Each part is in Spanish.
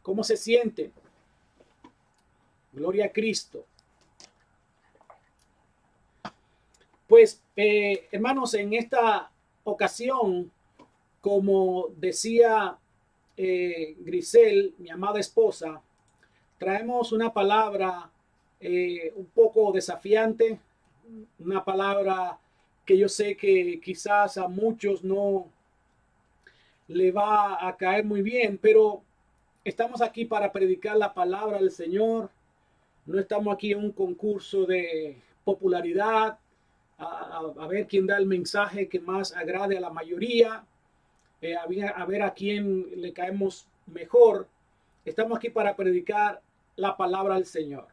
¿Cómo se siente? Gloria a Cristo. Pues, hermanos, en esta ocasión, como decía Grisel, mi amada esposa, traemos una palabra un poco desafiante, una palabra que yo sé que quizás a muchos no le va a caer muy bien, pero estamos aquí para predicar la palabra del Señor. No estamos aquí en un concurso de popularidad, a ver quién da el mensaje que más agrade a la mayoría, a ver a quién le caemos mejor. Estamos aquí para predicar la palabra del Señor.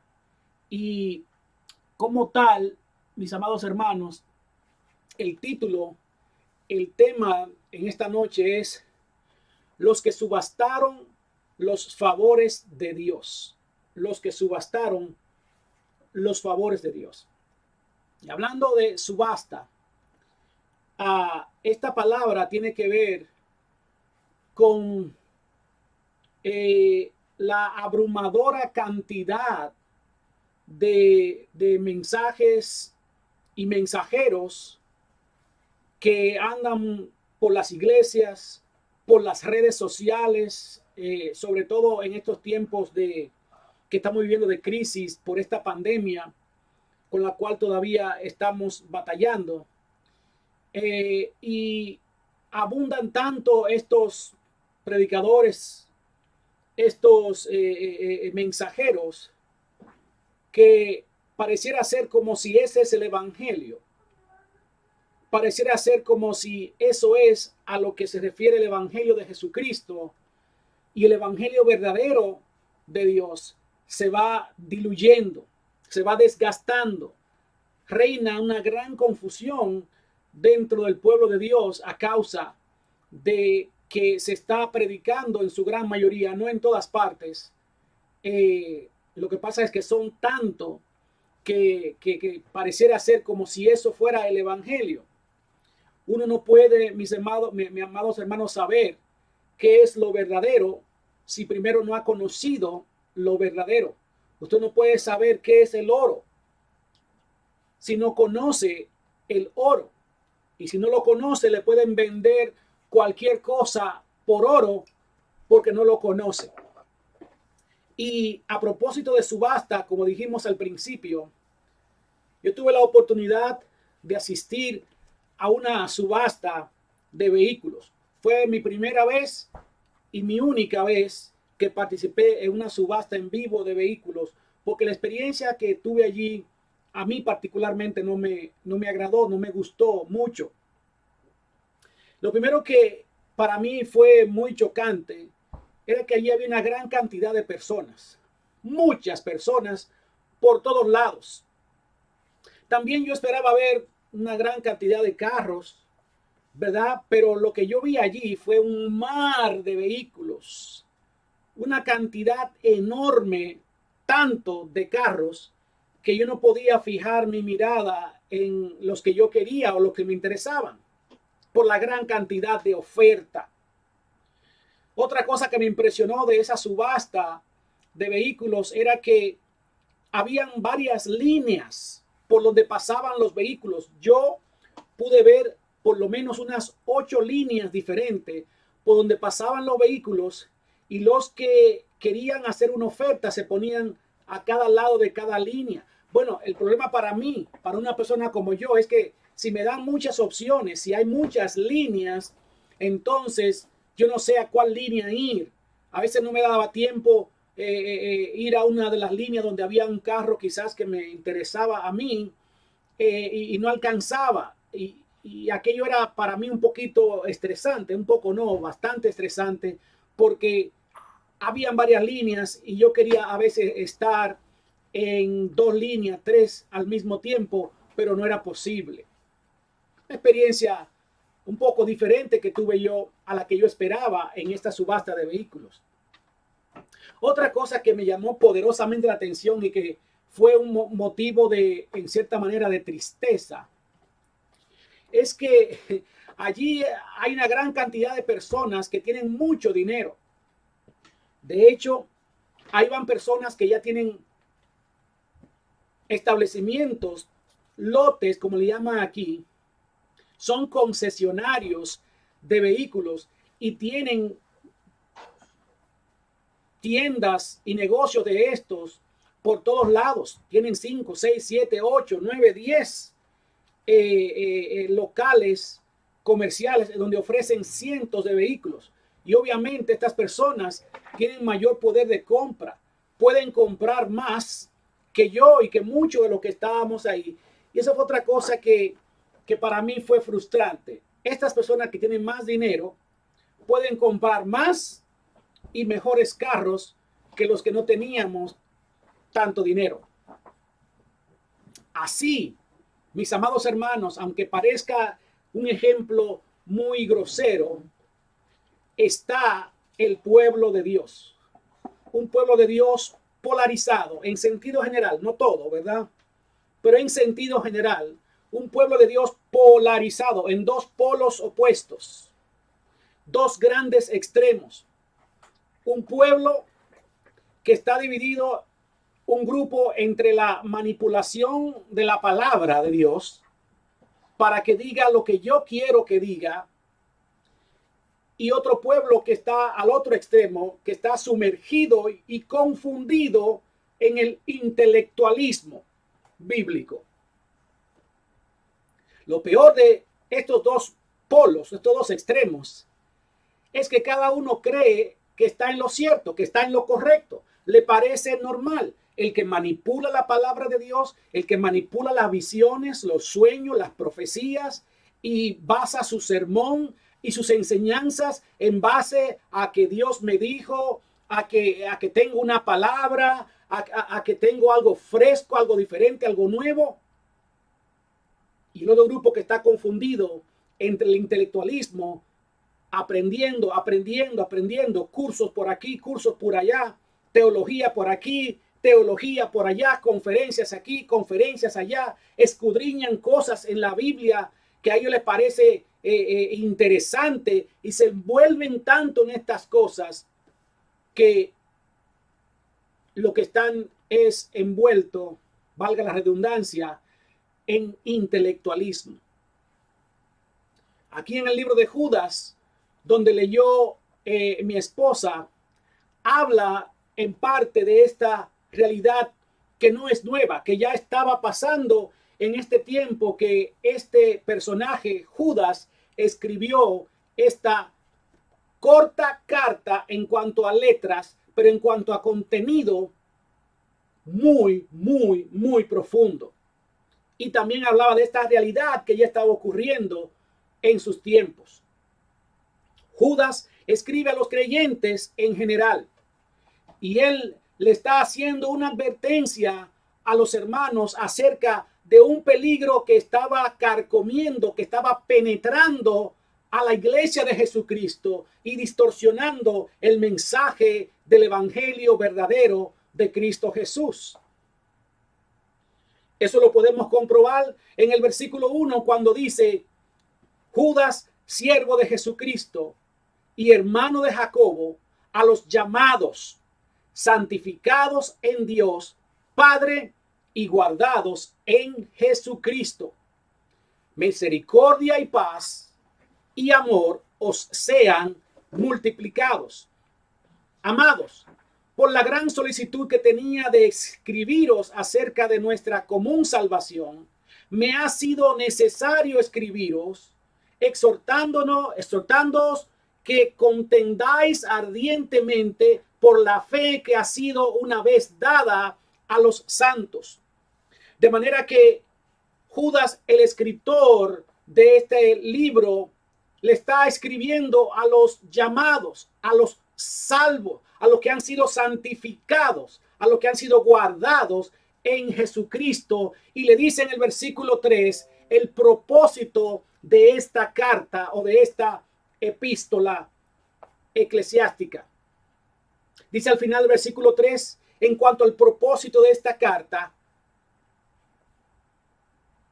Y como tal, mis amados hermanos, el título, el tema en esta noche es los que subastaron los favores de Dios. Los que subastaron los favores de Dios. Y hablando de subasta, esta palabra tiene que ver con la abrumadora cantidad de mensajes y mensajeros que andan por las iglesias, por las redes sociales, sobre todo en estos tiempos que estamos viviendo de crisis por esta pandemia con la cual todavía estamos batallando. Y abundan tanto estos predicadores, estos mensajeros, que pareciera ser como si ese es el evangelio. Pareciera ser como si eso es a lo que se refiere el evangelio de Jesucristo, y el evangelio verdadero de Dios se va diluyendo, se va desgastando. Reina una gran confusión dentro del pueblo de Dios a causa de que se está predicando en su gran mayoría, no en todas partes. Lo que pasa es que son tanto que pareciera ser como si eso fuera el evangelio. Uno no puede, mis amados hermanos, saber qué es lo verdadero si primero no ha conocido lo verdadero. Usted no puede saber qué es el oro si no conoce el oro. Y si no lo conoce, le pueden vender cualquier cosa por oro porque no lo conoce. Y a propósito de subasta, como dijimos al principio, yo tuve la oportunidad de asistir a una subasta de vehículos. Fue mi primera vez y mi única vez que participé en una subasta en vivo de vehículos, porque la experiencia que tuve allí a mí particularmente no me agradó, no me gustó mucho. Lo primero que para mí fue muy chocante era que allí había una gran cantidad de personas, muchas personas por todos lados. También yo esperaba ver una gran cantidad de carros, ¿verdad? Pero lo que yo vi allí fue un mar de vehículos, una cantidad enorme, tanto de carros, que yo no podía fijar mi mirada en los que yo quería o los que me interesaban, por la gran cantidad de oferta. Otra cosa que me impresionó de esa subasta de vehículos era que habían varias líneas por donde pasaban los vehículos. Yo pude ver por lo menos unas 8 líneas diferentes por donde pasaban los vehículos, y los que querían hacer una oferta se ponían a cada lado de cada línea. Bueno, el problema para mí, para una persona como yo, es que si me dan muchas opciones, si hay muchas líneas, entonces yo no sé a cuál línea ir. A veces no me daba tiempo ir a una de las líneas donde había un carro quizás que me interesaba a mí, y no alcanzaba. Y aquello era para mí un poquito estresante, un poco no, bastante estresante, porque habían varias líneas y yo quería a veces estar en 2 líneas, 3 al mismo tiempo, pero no era posible. Una experiencia un poco diferente que tuve yo a la que yo esperaba en esta subasta de vehículos. Otra cosa que me llamó poderosamente la atención y que fue un motivo de, en cierta manera, de tristeza, es que allí hay una gran cantidad de personas que tienen mucho dinero. De hecho, ahí van personas que ya tienen establecimientos, lotes, como le llaman aquí, son concesionarios de vehículos y tienen tiendas y negocios de estos por todos lados. Tienen 5, 6, 7, 8, 9, 10 locales comerciales donde ofrecen cientos de vehículos. Y obviamente estas personas tienen mayor poder de compra. Pueden comprar más que yo y que muchos de los que estábamos ahí. Y eso fue otra cosa que para mí fue frustrante. Estas personas que tienen más dinero pueden comprar más y mejores carros que los que no teníamos tanto dinero. Así, mis amados hermanos, aunque parezca un ejemplo muy grosero, está el pueblo de Dios. Un pueblo de Dios polarizado en sentido general, no todo, ¿verdad? Pero en sentido general, un pueblo de Dios polarizado en dos polos opuestos, dos grandes extremos. Un pueblo que está dividido, un grupo entre la manipulación de la palabra de Dios para que diga lo que yo quiero que diga, y otro pueblo que está al otro extremo, que está sumergido y confundido en el intelectualismo bíblico. Lo peor de estos dos polos, estos dos extremos, es que cada uno cree que está en lo cierto, que está en lo correcto. Le parece normal. El que manipula la palabra de Dios, el que manipula las visiones, los sueños, las profecías y basa su sermón y sus enseñanzas en base a que Dios me dijo, a que tengo una palabra, a que tengo algo fresco, algo diferente, algo nuevo. Y el otro grupo que está confundido entre el intelectualismo, aprendiendo, cursos por aquí, cursos por allá, teología por aquí, teología por allá, conferencias aquí, conferencias allá, escudriñan cosas en la Biblia que a ellos les parece interesante y se envuelven tanto en estas cosas que lo que están es envuelto, valga la redundancia, en intelectualismo. Aquí en el libro de Judas, donde leyó mi esposa, habla en parte de esta realidad que no es nueva, que ya estaba pasando en este tiempo que este personaje, Judas, escribió esta corta carta en cuanto a letras, pero en cuanto a contenido, muy, muy, muy profundo. Y también hablaba de esta realidad que ya estaba ocurriendo en sus tiempos. Judas escribe a los creyentes en general y él le está haciendo una advertencia a los hermanos acerca de un peligro que estaba carcomiendo, que estaba penetrando a la iglesia de Jesucristo y distorsionando el mensaje del evangelio verdadero de Cristo Jesús. Eso lo podemos comprobar en el versículo 1 cuando dice: Judas, siervo de Jesucristo y hermano de Jacobo, a los llamados, santificados en Dios Padre y guardados en Jesucristo. Misericordia y paz y amor os sean multiplicados. Amados, por la gran solicitud que tenía de escribiros acerca de nuestra común salvación, me ha sido necesario escribiros, exhortándoos que contendáis ardientemente por la fe que ha sido una vez dada a los santos. De manera que Judas, el escritor de este libro, le está escribiendo a los llamados, a los salvos, a los que han sido santificados, a los que han sido guardados en Jesucristo. Y le dice en el versículo 3 el propósito de esta carta o de esta epístola eclesiástica. Dice al final del versículo 3, en cuanto al propósito de esta carta,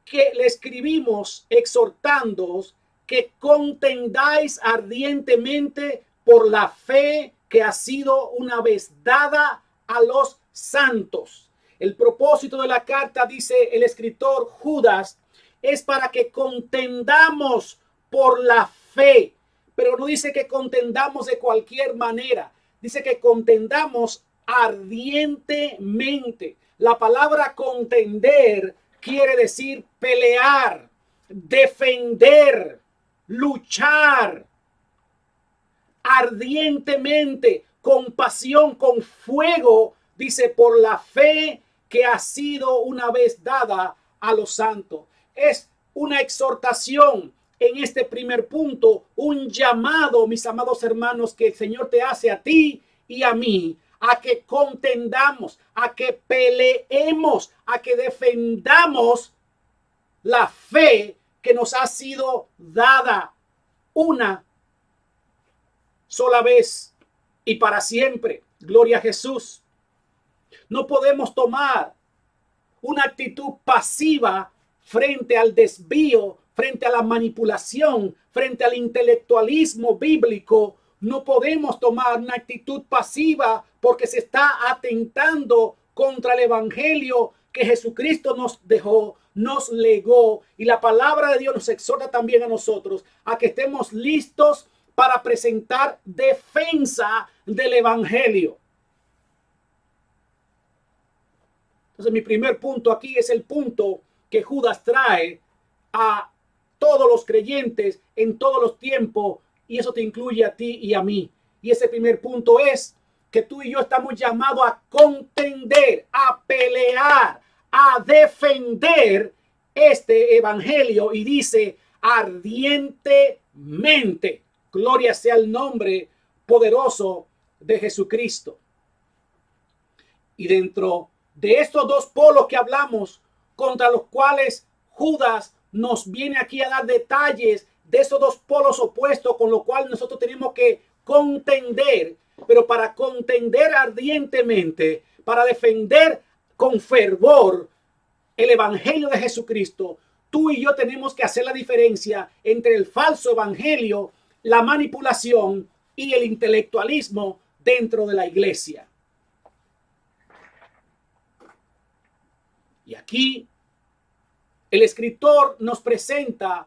que le escribimos exhortándoos que contendáis ardientemente por la fe que ha sido una vez dada a los santos. El propósito de la carta, dice el escritor Judas, es para que contendamos por la fe, pero no dice que contendamos de cualquier manera, dice que contendamos ardientemente. La palabra contender quiere decir pelear, defender, luchar ardientemente, con pasión, con fuego, dice, por la fe que ha sido una vez dada a los santos. Es una exhortación en este primer punto, un llamado, mis amados hermanos, que el Señor te hace a ti y a mí, a que contendamos, a que peleemos, a que defendamos la fe que nos ha sido dada una sola vez y para siempre. Gloria a Jesús. No podemos tomar una actitud pasiva frente al desvío, frente a la manipulación, frente al intelectualismo bíblico. No podemos tomar una actitud pasiva porque se está atentando contra el evangelio que Jesucristo nos dejó, nos legó, y la palabra de Dios nos exhorta también a nosotros a que estemos listos para presentar defensa del evangelio. Entonces, mi primer punto aquí es el punto que Judas trae a todos los creyentes en todos los tiempos, y eso te incluye a ti y a mí. Y ese primer punto es que tú y yo estamos llamados a contender, a pelear, a defender este evangelio, y dice ardientemente. Gloria sea el nombre poderoso de Jesucristo. Y dentro de estos dos polos que hablamos, contra los cuales Judas nos viene aquí a dar detalles de esos dos polos opuestos con los cuales nosotros tenemos que contender, pero para contender ardientemente, para defender con fervor el evangelio de Jesucristo, tú y yo tenemos que hacer la diferencia entre el falso evangelio, la manipulación y el intelectualismo dentro de la iglesia. Y aquí el escritor nos presenta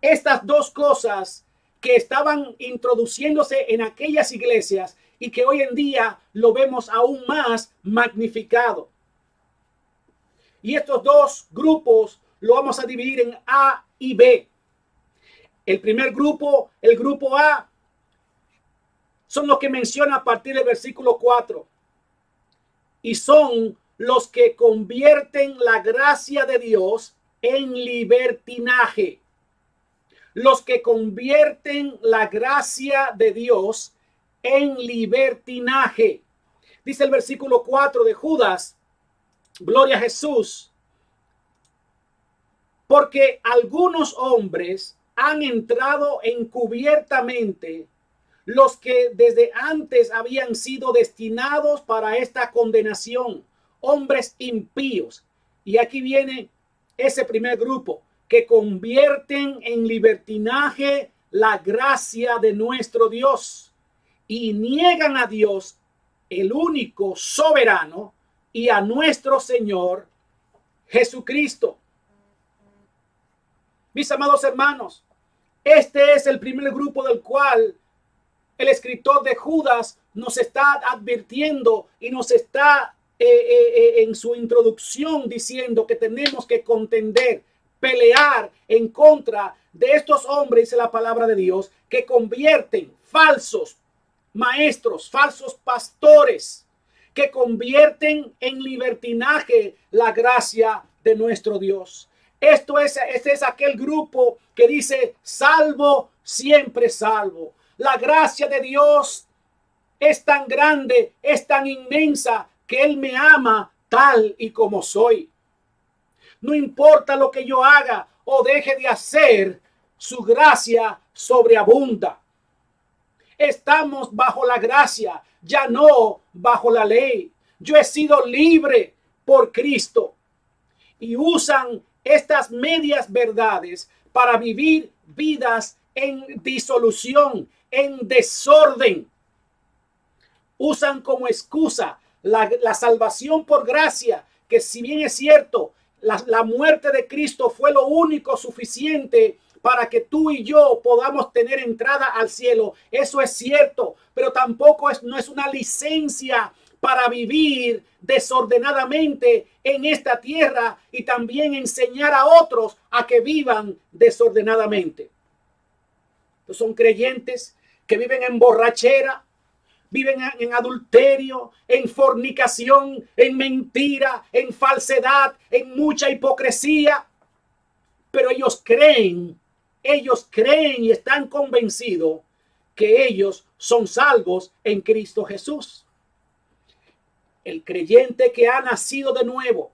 estas dos cosas que estaban introduciéndose en aquellas iglesias y que hoy en día lo vemos aún más magnificado. Y estos dos grupos lo vamos a dividir en A y B. El primer grupo, el grupo A, son los que menciona a partir del versículo 4. Y son los que convierten la gracia de Dios en libertinaje. Los que convierten la gracia de Dios en libertinaje. Dice el versículo 4 de Judas, gloria a Jesús, porque algunos hombres han entrado encubiertamente, los que desde antes habían sido destinados para esta condenación, hombres impíos. Y aquí viene ese primer grupo, que convierten en libertinaje la gracia de nuestro Dios y niegan a Dios, el único soberano, y a nuestro Señor Jesucristo. Mis amados hermanos, este es el primer grupo del cual el escritor de Judas nos está advirtiendo y nos está en su introducción diciendo que tenemos que contender, pelear en contra de estos hombres, dice la palabra de Dios, que convierten falsos maestros, falsos pastores, que convierten en libertinaje la gracia de nuestro Dios. Este es aquel grupo que dice, salvo, siempre salvo. La gracia de Dios es tan grande, es tan inmensa, que Él me ama tal y como soy. No importa lo que yo haga o deje de hacer, su gracia sobreabunda. Estamos bajo la gracia, ya no bajo la ley. Yo he sido libre por Cristo. Y usan estas medias verdades para vivir vidas en disolución, en desorden. Usan como excusa la salvación por gracia, que si bien es cierto, la muerte de Cristo fue lo único suficiente para que tú y yo podamos tener entrada al cielo. Eso es cierto, pero tampoco no es una licencia para vivir desordenadamente en esta tierra y también enseñar a otros a que vivan desordenadamente. Entonces son creyentes que viven en borrachera, viven en adulterio, en fornicación, en mentira, en falsedad, en mucha hipocresía. Pero ellos creen y están convencidos que ellos son salvos en Cristo Jesús. El creyente que ha nacido de nuevo,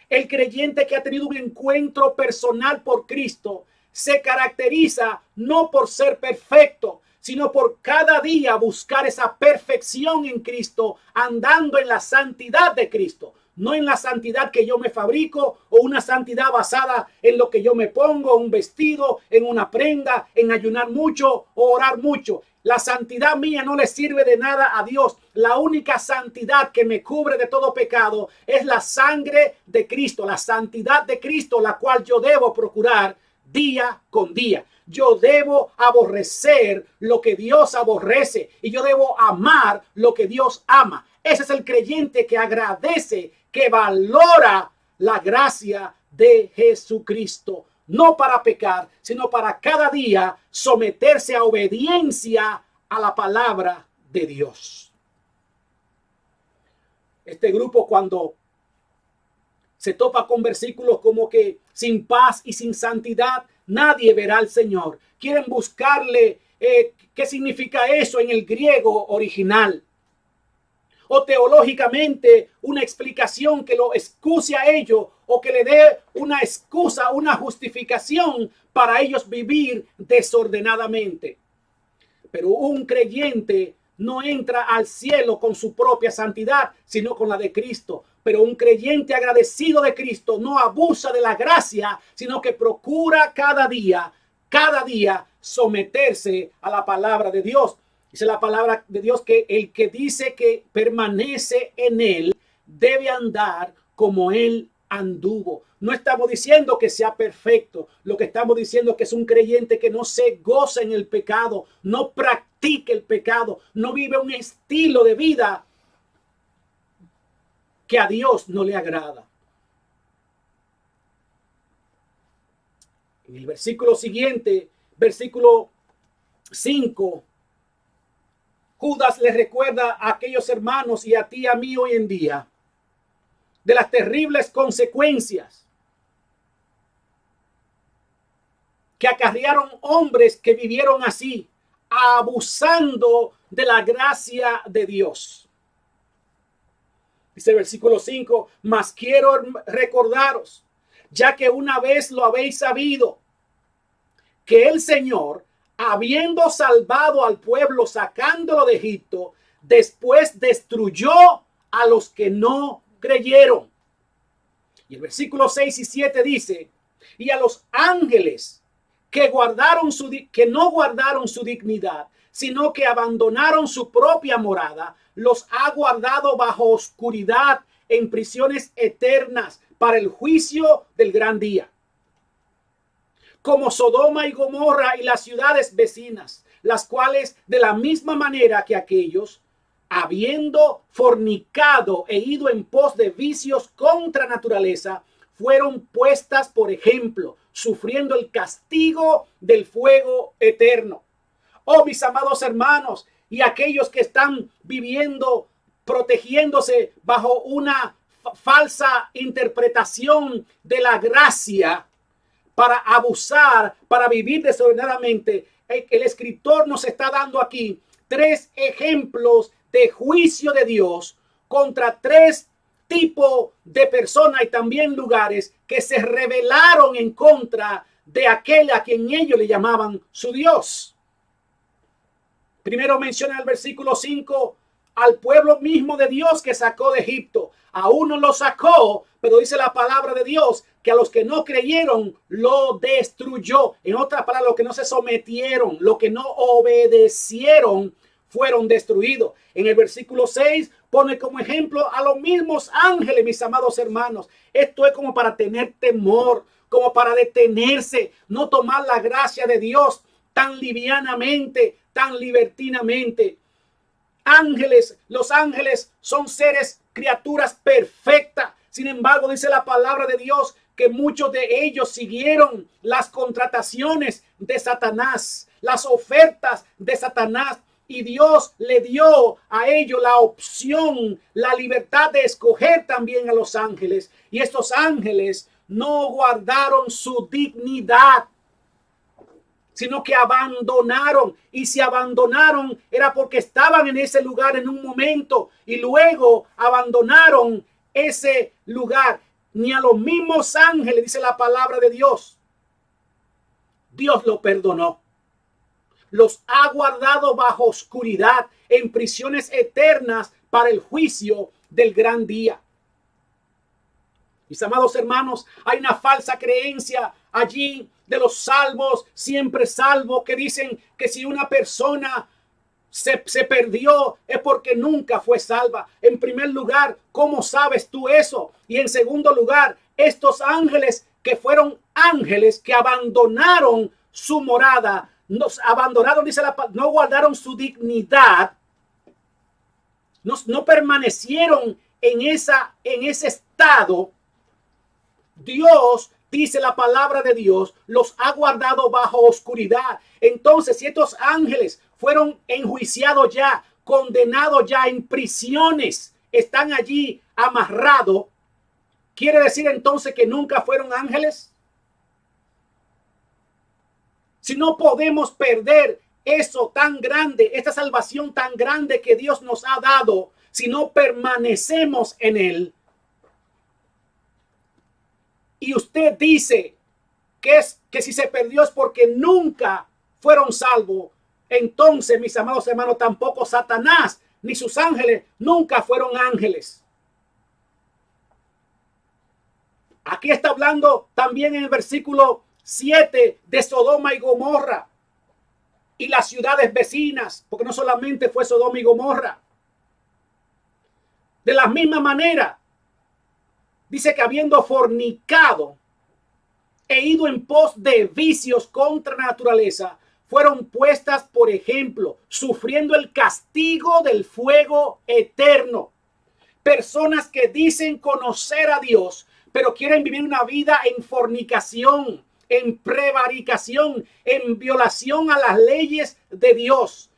el creyente que ha tenido un encuentro personal por Cristo, se caracteriza no por ser perfecto, sino por cada día buscar esa perfección en Cristo, andando en la santidad de Cristo. No en la santidad que yo me fabrico o una santidad basada en lo que yo me pongo, un vestido, en una prenda, en ayunar mucho o orar mucho. La santidad mía no le sirve de nada a Dios. La única santidad que me cubre de todo pecado es la sangre de Cristo, la santidad de Cristo, la cual yo debo procurar día con día. Yo debo aborrecer lo que Dios aborrece y yo debo amar lo que Dios ama. Ese es el creyente que agradece, que valora la gracia de Jesucristo. No para pecar, sino para cada día someterse a obediencia a la palabra de Dios. Este grupo, cuando se topa con versículos como que sin paz y sin santidad nadie verá al Señor, quieren buscarle qué significa eso en el griego original, o teológicamente una explicación que lo excuse a ellos o que le dé una excusa, una justificación para ellos vivir desordenadamente. Pero un creyente no entra al cielo con su propia santidad, sino con la de Cristo. Pero un creyente agradecido de Cristo no abusa de la gracia, sino que procura cada día someterse a la palabra de Dios. Dice la palabra de Dios que el que dice que permanece en él debe andar como él anduvo. No estamos diciendo que sea perfecto. Lo que estamos diciendo es que es un creyente que no se goza en el pecado, no practica el pecado, no vive un estilo de vida que a Dios no le agrada. En el versículo siguiente, versículo 5, Judas le recuerda a aquellos hermanos y a ti y a mí hoy en día de las terribles consecuencias que acarrearon hombres que vivieron así, abusando de la gracia de Dios. Dice el versículo 5, mas quiero recordaros, ya que una vez lo habéis sabido, que el Señor, habiendo salvado al pueblo, sacándolo de Egipto, después destruyó a los que no creyeron. Y el versículo 6 y 7 dice, y a los ángeles que no guardaron su dignidad, sino que abandonaron su propia morada, los ha guardado bajo oscuridad en prisiones eternas para el juicio del gran día. Como Sodoma y Gomorra y las ciudades vecinas, las cuales de la misma manera que aquellos, habiendo fornicado e ido en pos de vicios contra naturaleza, fueron puestas por ejemplo, sufriendo el castigo del fuego eterno. Oh, mis amados hermanos, y aquellos que están viviendo, protegiéndose bajo una falsa interpretación de la gracia, para abusar, para vivir desordenadamente. El escritor nos está dando aquí 3 ejemplos de juicio de Dios contra 3 tipos de personas y también lugares que se rebelaron en contra de aquel a quien ellos le llamaban su Dios. Primero menciona el versículo 5 al pueblo mismo de Dios que sacó de Egipto. A uno lo sacó, pero dice la palabra de Dios que a los que no creyeron lo destruyó. En otras palabras, los que no se sometieron, los que no obedecieron, fueron destruidos. En el versículo 6 pone como ejemplo a los mismos ángeles, mis amados hermanos. Esto es como para tener temor, como para detenerse, no tomar la gracia de Dios tan livianamente, tan libertinamente. Ángeles, los ángeles son seres, criaturas perfectas. Sin embargo, dice la palabra de Dios que muchos de ellos siguieron las contrataciones de Satanás, las ofertas de Satanás. Y Dios le dio a ellos la opción, la libertad de escoger también a los ángeles. Y estos ángeles no guardaron su dignidad, sino que abandonaron. Y si abandonaron era porque estaban en ese lugar en un momento y luego abandonaron ese lugar. Ni a los mismos ángeles, dice la palabra de Dios, Dios lo perdonó. Los ha guardado bajo oscuridad en prisiones eternas para el juicio del gran día. Mis amados hermanos, hay una falsa creencia allí de los salvos, siempre salvos, que dicen que si una persona se perdió es porque nunca fue salva. En primer lugar, ¿cómo sabes tú eso? Y en segundo lugar, estos ángeles que fueron ángeles que abandonaron su morada, nos abandonaron, dice la palabra, no guardaron su dignidad, no permanecieron en ese estado. Dios, dice la palabra de Dios, los ha guardado bajo oscuridad. Entonces, si estos ángeles fueron enjuiciados ya, condenados ya en prisiones, están allí amarrados, ¿quiere decir entonces que nunca fueron ángeles? Si no podemos perder eso tan grande, esta salvación tan grande que Dios nos ha dado, si no permanecemos en él. Y usted dice que si se perdió es porque nunca fueron salvos. Entonces, mis amados hermanos, tampoco Satanás ni sus ángeles nunca fueron ángeles. Aquí está hablando también en el versículo 7 de Sodoma y Gomorra y las ciudades vecinas, porque no solamente fue Sodoma y Gomorra. De la misma manera, dice que habiendo fornicado e ido en pos de vicios contra naturaleza, fueron puestas por ejemplo, sufriendo el castigo del fuego eterno. Personas que dicen conocer a Dios, pero quieren vivir una vida en fornicación, en prevaricación, en violación a las leyes de Dios.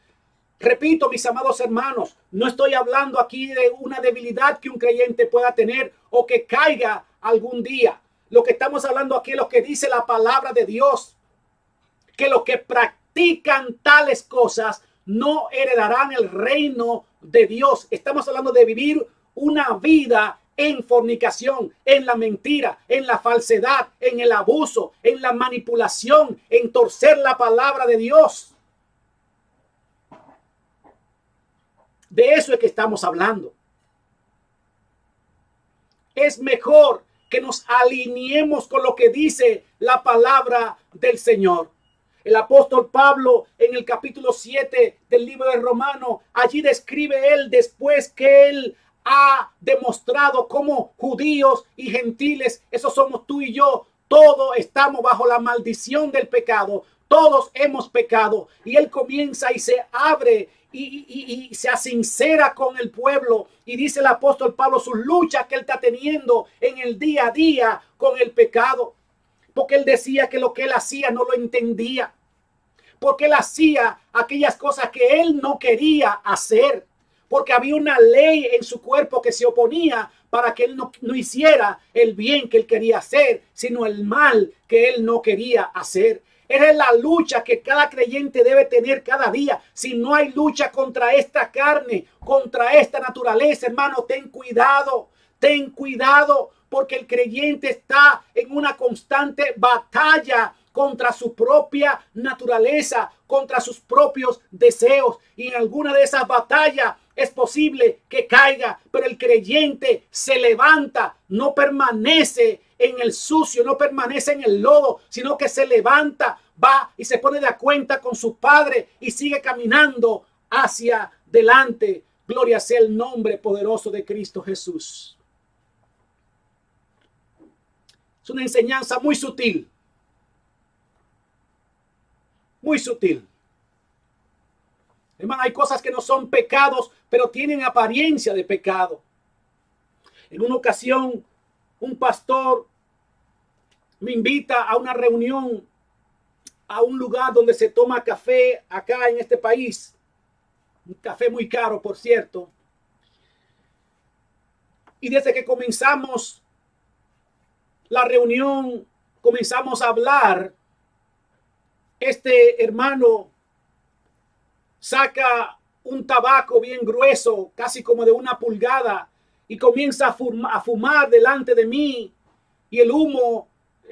Repito, mis amados hermanos, no estoy hablando aquí de una debilidad que un creyente pueda tener o que caiga algún día. Lo que estamos hablando aquí es lo que dice la palabra de Dios, que los que practican tales cosas no heredarán el reino de Dios. Estamos hablando de vivir una vida en fornicación, en la mentira, en la falsedad, en el abuso, en la manipulación, en torcer la palabra de Dios. De eso es que estamos hablando. Es mejor que nos alineemos con lo que dice la palabra del Señor. El apóstol Pablo en el capítulo 7 del libro de Romanos, allí describe él después que él ha demostrado cómo judíos y gentiles, esos somos tú y yo, todos estamos bajo la maldición del pecado, todos hemos pecado. Y él comienza y se abre y se sincera con el pueblo. Y dice el apóstol Pablo sus luchas que él está teniendo en el día a día con el pecado. Porque él decía que lo que él hacía no lo entendía. Porque él hacía aquellas cosas que él no quería hacer. Porque había una ley en su cuerpo que se oponía para que él no hiciera el bien que él quería hacer, sino el mal que él no quería hacer. Esa es la lucha que cada creyente debe tener cada día. Si no hay lucha contra esta carne, contra esta naturaleza, hermano, ten cuidado, porque el creyente está en una constante batalla contra su propia naturaleza, contra sus propios deseos. Y en alguna de esas batallas es posible que caiga, pero el creyente se levanta, no permanece en el sucio, no permanece en el lodo, sino que se levanta, va y se pone de a cuenta con su Padre y sigue caminando hacia delante. Gloria sea el nombre poderoso de Cristo Jesús. Es una enseñanza muy sutil. Muy sutil. Hermano, hay cosas que no son pecados, pero tienen apariencia de pecado. En una ocasión, un pastor me invita a una reunión, a un lugar donde se toma café acá en este país. Un café muy caro, por cierto. Y desde que comenzamos la reunión, comenzamos a hablar. Este hermano saca un tabaco bien grueso, casi como de 1 pulgada, y comienza a fumar delante de mí, y el humo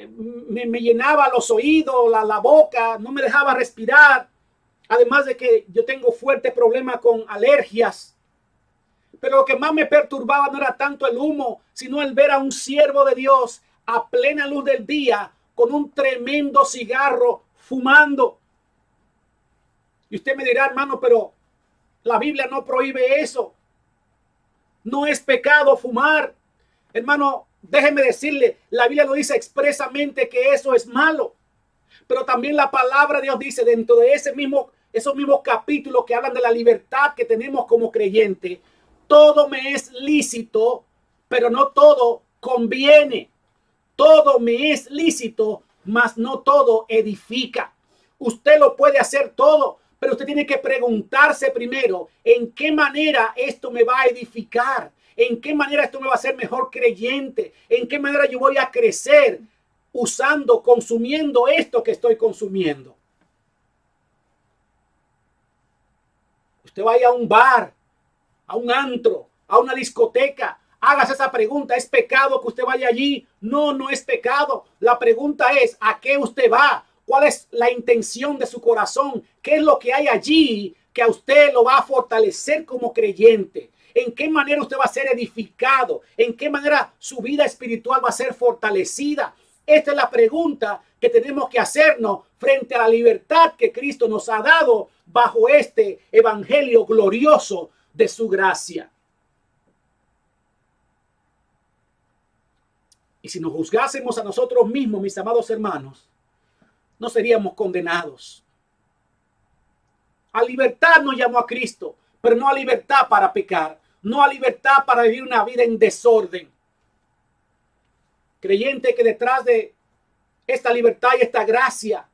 me llenaba los oídos, la boca, no me dejaba respirar, además de que yo tengo fuertes problemas con alergias. Pero lo que más me perturbaba no era tanto el humo, sino el ver a un siervo de Dios a plena luz del día con un tremendo cigarro fumando. Y usted me dirá, hermano, pero la Biblia no prohíbe eso. No es pecado fumar. Hermano, déjeme decirle, la Biblia no dice expresamente que eso es malo. Pero también la palabra de Dios dice dentro de esos mismos capítulos que hablan de la libertad que tenemos como creyente. Todo me es lícito, pero no todo conviene. Todo me es lícito, mas no todo edifica. Usted lo puede hacer todo, pero usted tiene que preguntarse primero, ¿en qué manera esto me va a edificar? ¿En qué manera esto me va a hacer mejor creyente? ¿En qué manera yo voy a crecer consumiendo esto que estoy consumiendo? Usted vaya a un bar, a un antro, a una discoteca, hágase esa pregunta. ¿Es pecado que usted vaya allí? No, no es pecado. La pregunta es, ¿a qué usted va? ¿Cuál es la intención de su corazón? ¿Qué es lo que hay allí que a usted lo va a fortalecer como creyente? ¿En qué manera usted va a ser edificado? ¿En qué manera su vida espiritual va a ser fortalecida? Esta es la pregunta que tenemos que hacernos frente a la libertad que Cristo nos ha dado bajo este evangelio glorioso de su gracia. Y si nos juzgásemos a nosotros mismos, mis amados hermanos, no seríamos condenados. A libertad nos llamó a Cristo, pero no a libertad para pecar, no a libertad para vivir una vida en desorden. Creyente que detrás de esta libertad y esta gracia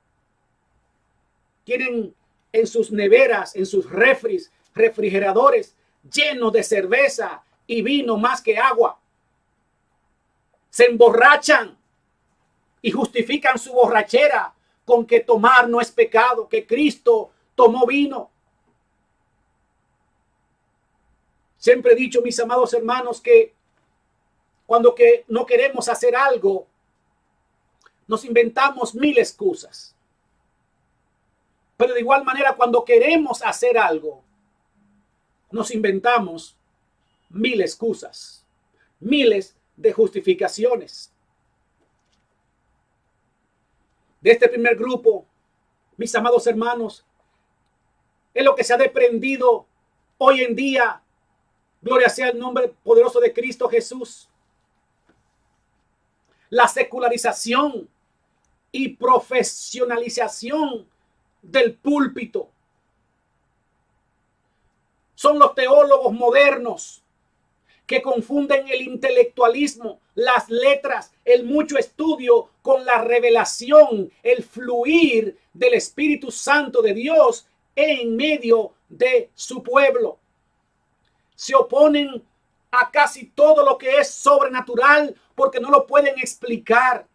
tienen en sus neveras, en sus refrigeradores llenos de cerveza y vino más que agua. Se emborrachan y justifican su borrachera con que tomar no es pecado, que Cristo tomó vino. Siempre he dicho, mis amados hermanos, que cuando no queremos hacer algo, nos inventamos 1000 excusas. Pero de igual manera, cuando queremos hacer algo, nos inventamos 1000 excusas, miles de justificaciones. De este primer grupo, mis amados hermanos, es lo que se ha desprendido hoy en día. Gloria sea el nombre poderoso de Cristo Jesús. La secularización y profesionalización del púlpito. Son los teólogos modernos que confunden el intelectualismo, las letras, el mucho estudio con la revelación, el fluir del Espíritu Santo de Dios en medio de su pueblo. Se oponen a casi todo lo que es sobrenatural porque no lo pueden explicar.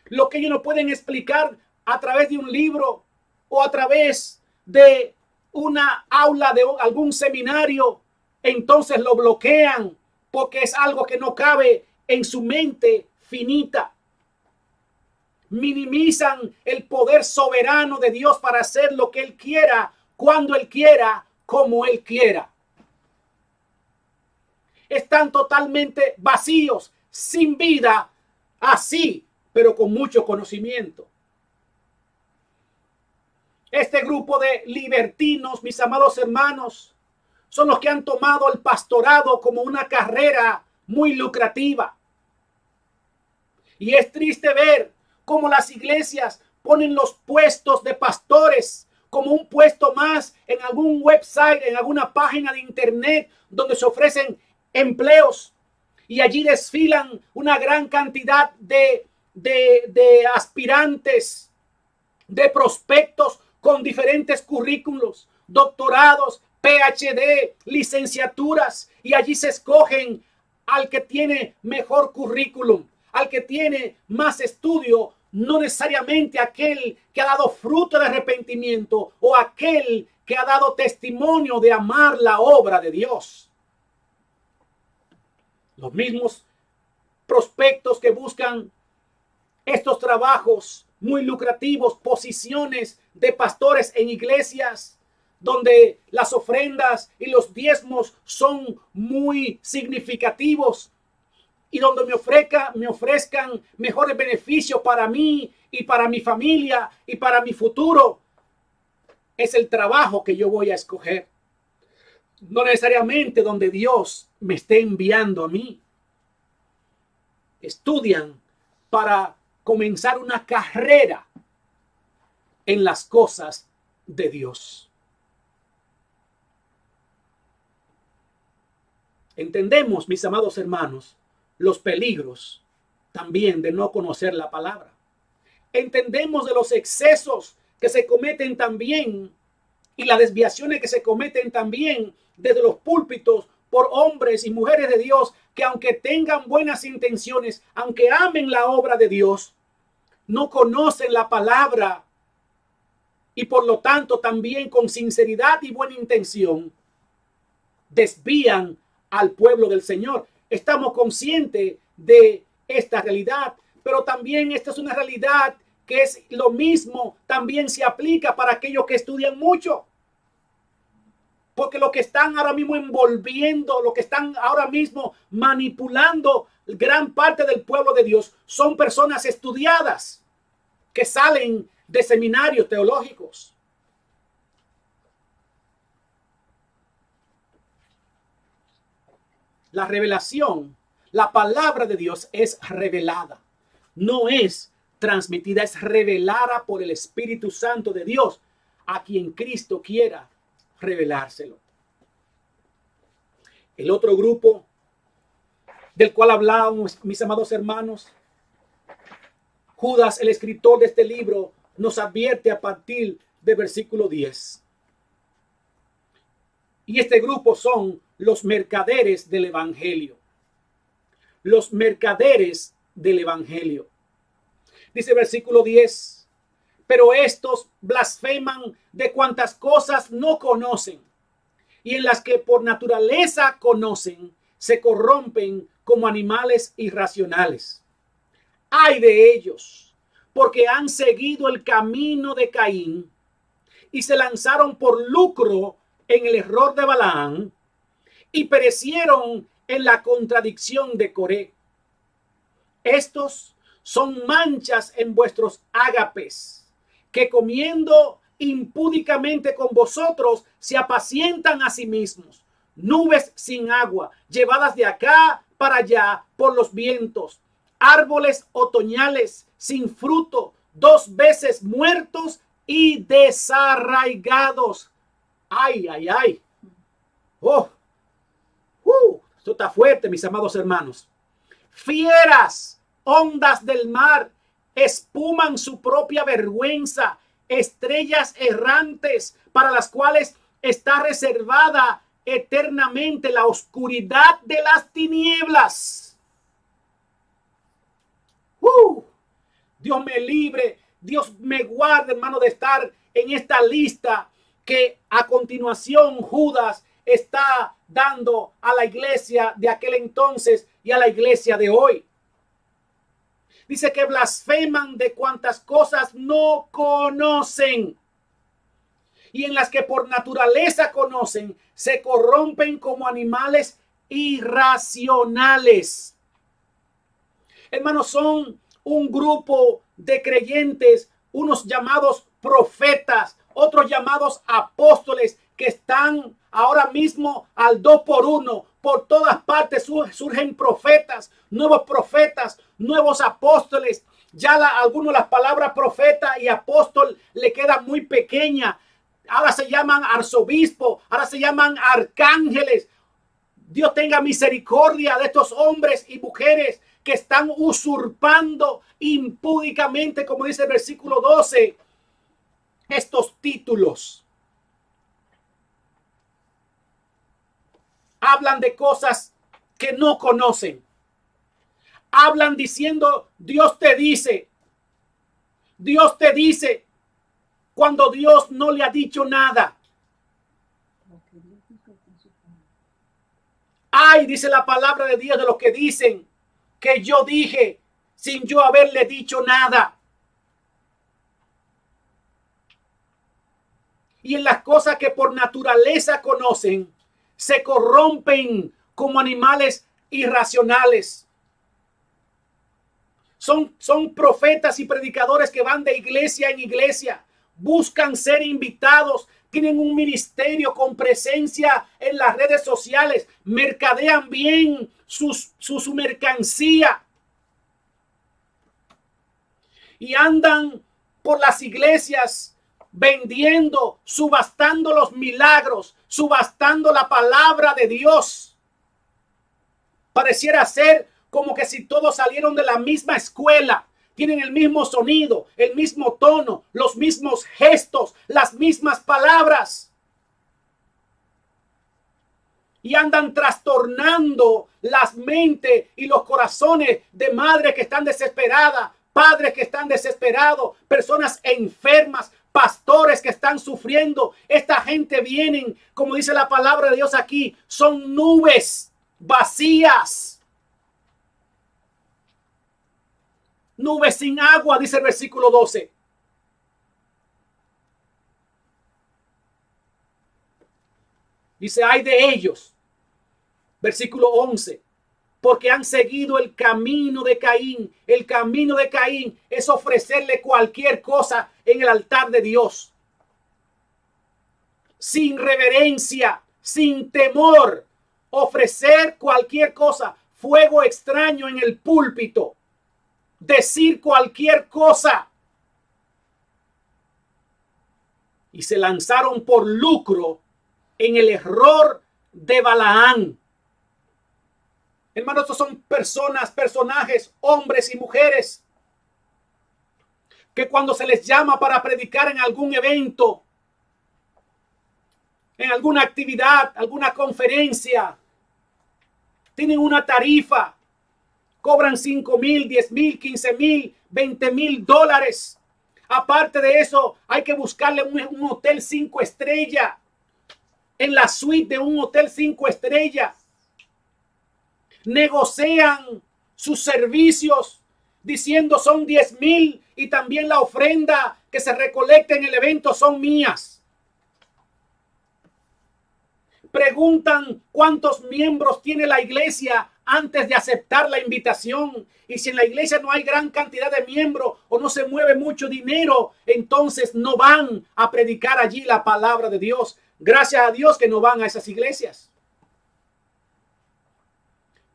Lo que ellos no pueden explicar a través de un libro o a través de una aula de algún seminario, entonces lo bloquean porque es algo que no cabe en su mente finita. Minimizan el poder soberano de Dios para hacer lo que Él quiera, cuando Él quiera, como Él quiera. Están totalmente vacíos, sin vida, así, pero con mucho conocimiento. Este grupo de libertinos, mis amados hermanos, son los que han tomado el pastorado como una carrera muy lucrativa. Y es triste ver cómo las iglesias ponen los puestos de pastores como un puesto más en algún website, en alguna página de internet donde se ofrecen empleos. Y allí desfilan una gran cantidad de aspirantes, de prospectos con diferentes currículos, doctorados, PhD, licenciaturas. Y allí se escogen al que tiene mejor currículum, al que tiene más estudio, no necesariamente aquel que ha dado fruto de arrepentimiento o aquel que ha dado testimonio de amar la obra de Dios. Los mismos prospectos que buscan estos trabajos muy lucrativos, posiciones de pastores en iglesias donde las ofrendas y los diezmos son muy significativos y donde me ofrezcan mejores beneficios para mí y para mi familia y para mi futuro, es el trabajo que yo voy a escoger. No necesariamente donde Dios me esté enviando a mí. Estudian para comenzar una carrera en las cosas de Dios. Entendemos, mis amados hermanos, los peligros también de no conocer la palabra. Entendemos de los excesos que se cometen también y las desviaciones que se cometen también desde los púlpitos por hombres y mujeres de Dios que aunque tengan buenas intenciones, aunque amen la obra de Dios, no conocen la palabra y por lo tanto también con sinceridad y buena intención desvían al pueblo del Señor. Estamos conscientes de esta realidad, pero también esta es una realidad que es lo mismo, también se aplica para aquellos que estudian mucho. Porque lo que están ahora mismo envolviendo, lo que están ahora mismo manipulando gran parte del pueblo de Dios son personas estudiadas que salen de seminarios teológicos. La revelación, la palabra de Dios es revelada, no es transmitida, es revelada por el Espíritu Santo de Dios a quien Cristo quiera revelárselo. El otro grupo del cual hablábamos, mis amados hermanos, Judas, el escritor de este libro, nos advierte a partir del versículo 10. Y este grupo son los mercaderes del evangelio. Los mercaderes del evangelio. Dice el versículo 10. Pero estos blasfeman de cuantas cosas no conocen, y en las que por naturaleza conocen, se corrompen como animales irracionales. Ay de ellos, porque han seguido el camino de Caín y se lanzaron por lucro en el error de Balaam y perecieron en la contradicción de Coré. Estos son manchas en vuestros ágapes, que comiendo impúdicamente con vosotros se apacientan a sí mismos, nubes sin agua, llevadas de acá para allá por los vientos, árboles otoñales sin fruto, 2 veces muertos y desarraigados. Ay, ay, ay. Oh, esto está fuerte, mis amados hermanos. Fieras, ondas del mar, espuman su propia vergüenza, estrellas errantes para las cuales está reservada eternamente la oscuridad de las tinieblas. Dios me libre, Dios me guarde, hermano, de estar en esta lista que a continuación Judas está dando a la iglesia de aquel entonces y a la iglesia de hoy. Dice que blasfeman de cuantas cosas no conocen y en las que por naturaleza conocen, se corrompen como animales irracionales. Hermanos, son un grupo de creyentes, unos llamados profetas, otros llamados apóstoles, que están ahora mismo al 2 por 1. Por todas partes surgen profetas, nuevos apóstoles. Ya algunos las palabras profeta y apóstol le quedan muy pequeñas. Ahora se llaman arzobispo, ahora se llaman arcángeles. Dios tenga misericordia de estos hombres y mujeres que están usurpando impúdicamente, como dice el versículo 12, estos títulos. Hablan de cosas que no conocen. Hablan diciendo, Dios te dice, cuando Dios no le ha dicho nada. Ay, dice la palabra de Dios, de los que dicen que yo dije sin yo haberle dicho nada. Y en las cosas que por naturaleza conocen, se corrompen como animales irracionales. Son profetas y predicadores que van de iglesia en iglesia, buscan ser invitados, tienen un ministerio con presencia en las redes sociales, mercadean bien su mercancía y andan por las iglesias vendiendo, subastando los milagros, subastando la palabra de Dios. Pareciera ser como que si todos salieron de la misma escuela, tienen el mismo sonido, el mismo tono, los mismos gestos, las mismas palabras. Y andan trastornando las mentes y los corazones de madres que están desesperadas, padres que están desesperados, personas enfermas, pastores que están sufriendo. Esta gente vienen, como dice la palabra de Dios aquí, son nubes vacías. Nubes sin agua, dice el versículo 12. Dice, ay de ellos. Versículo 11. Porque han seguido el camino de Caín. El camino de Caín es ofrecerle cualquier cosa en el altar de Dios. Sin reverencia, sin temor. Ofrecer cualquier cosa. Fuego extraño en el púlpito. Decir cualquier cosa. Y se lanzaron por lucro en el error de Balaán. Hermanos, estos son personajes, hombres y mujeres, que cuando se les llama para predicar en algún evento, en alguna actividad, alguna conferencia, tienen una tarifa, cobran 5,000, 10,000, 15,000, 20,000 dólares. Aparte de eso, hay que buscarle un hotel 5 estrellas, en la suite de un hotel 5 estrellas. Negocian sus servicios diciendo son 10,000 y también la ofrenda que se recolecta en el evento son mías. Preguntan cuántos miembros tiene la iglesia antes de aceptar la invitación. Y si en la iglesia no hay gran cantidad de miembros o no se mueve mucho dinero, entonces no van a predicar allí la palabra de Dios. Gracias a Dios que no van a esas iglesias.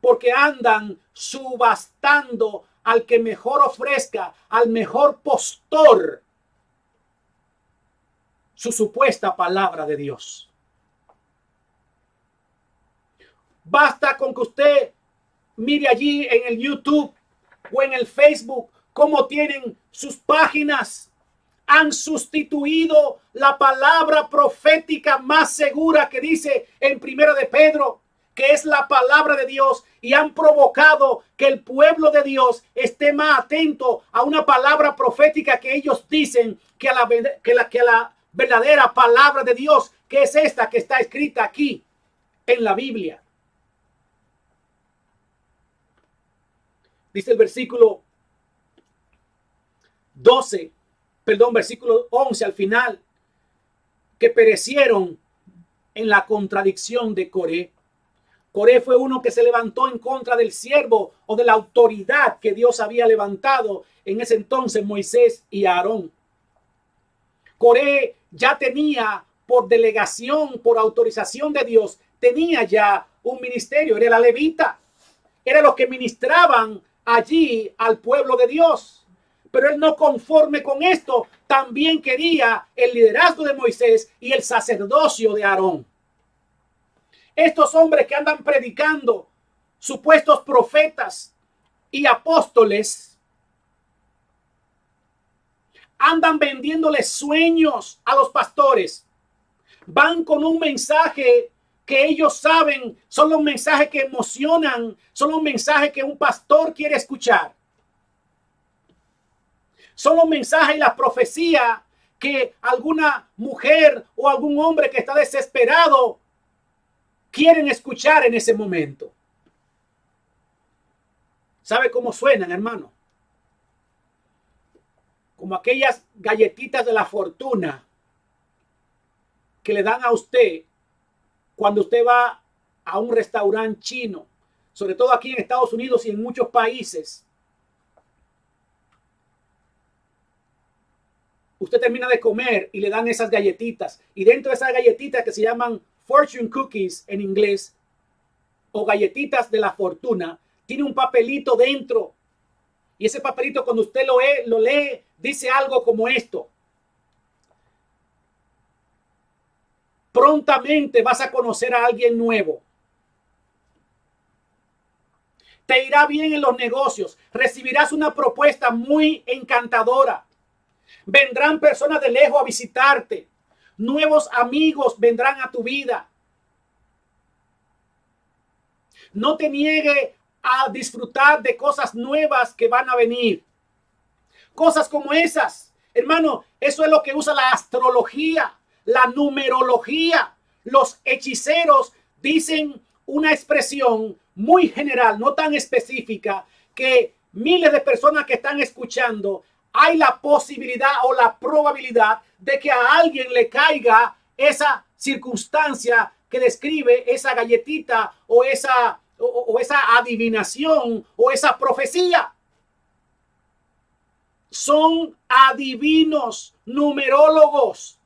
Porque andan subastando al que mejor ofrezca, al mejor postor, su supuesta palabra de Dios. Basta con que usted mire allí en el YouTube o en el Facebook cómo tienen sus páginas. Han sustituido la palabra profética más segura que dice en Primera de Pedro, que es la palabra de Dios, y han provocado que el pueblo de Dios esté más atento a una palabra profética que ellos dicen que a la verdadera palabra de Dios, que es esta que está escrita aquí en la Biblia. Dice el versículo 12, versículo 11 al final. que perecieron en la contradicción de Coré. Coré fue uno que se levantó en contra del siervo o de la autoridad que Dios había levantado en ese entonces, Moisés y Aarón. Coré ya tenía, por delegación, por autorización de Dios, tenía ya un ministerio, era la levita, era los que ministraban allí al pueblo de Dios. Pero él, no conforme con esto, también quería el liderazgo de Moisés y el sacerdocio de Aarón. Estos hombres que andan predicando, supuestos profetas y apóstoles, andan vendiéndoles sueños a los pastores. Van con un mensaje que ellos saben son los mensajes que emocionan, son los mensajes que un pastor quiere escuchar. Son los mensajes y la profecía que alguna mujer o algún hombre que está desesperado quieren escuchar en ese momento. ¿Sabe cómo suenan, hermano? Como aquellas galletitas de la fortuna que le dan a usted cuando usted va a un restaurante chino, sobre todo aquí en Estados Unidos y en muchos países. Usted termina de comer y le dan esas galletitas. Y dentro de esas galletitas que se llaman fortune cookies en inglés, o galletitas de la fortuna, tiene un papelito dentro. Y ese papelito, cuando usted lo lee, dice algo como esto: prontamente vas a conocer a alguien nuevo. Te irá bien en los negocios. Recibirás una propuesta muy encantadora. Vendrán personas de lejos a visitarte. Nuevos amigos vendrán a tu vida. No te niegue a disfrutar de cosas nuevas que van a venir. Cosas como esas. Hermano, eso es lo que usa la astrología, la numerología. Los hechiceros dicen una expresión muy general, no tan específica, que miles de personas que están escuchando, hay la posibilidad o la probabilidad de que a alguien le caiga esa circunstancia que describe esa galletita o esa adivinación o esa profecía. Son adivinos, numerólogos.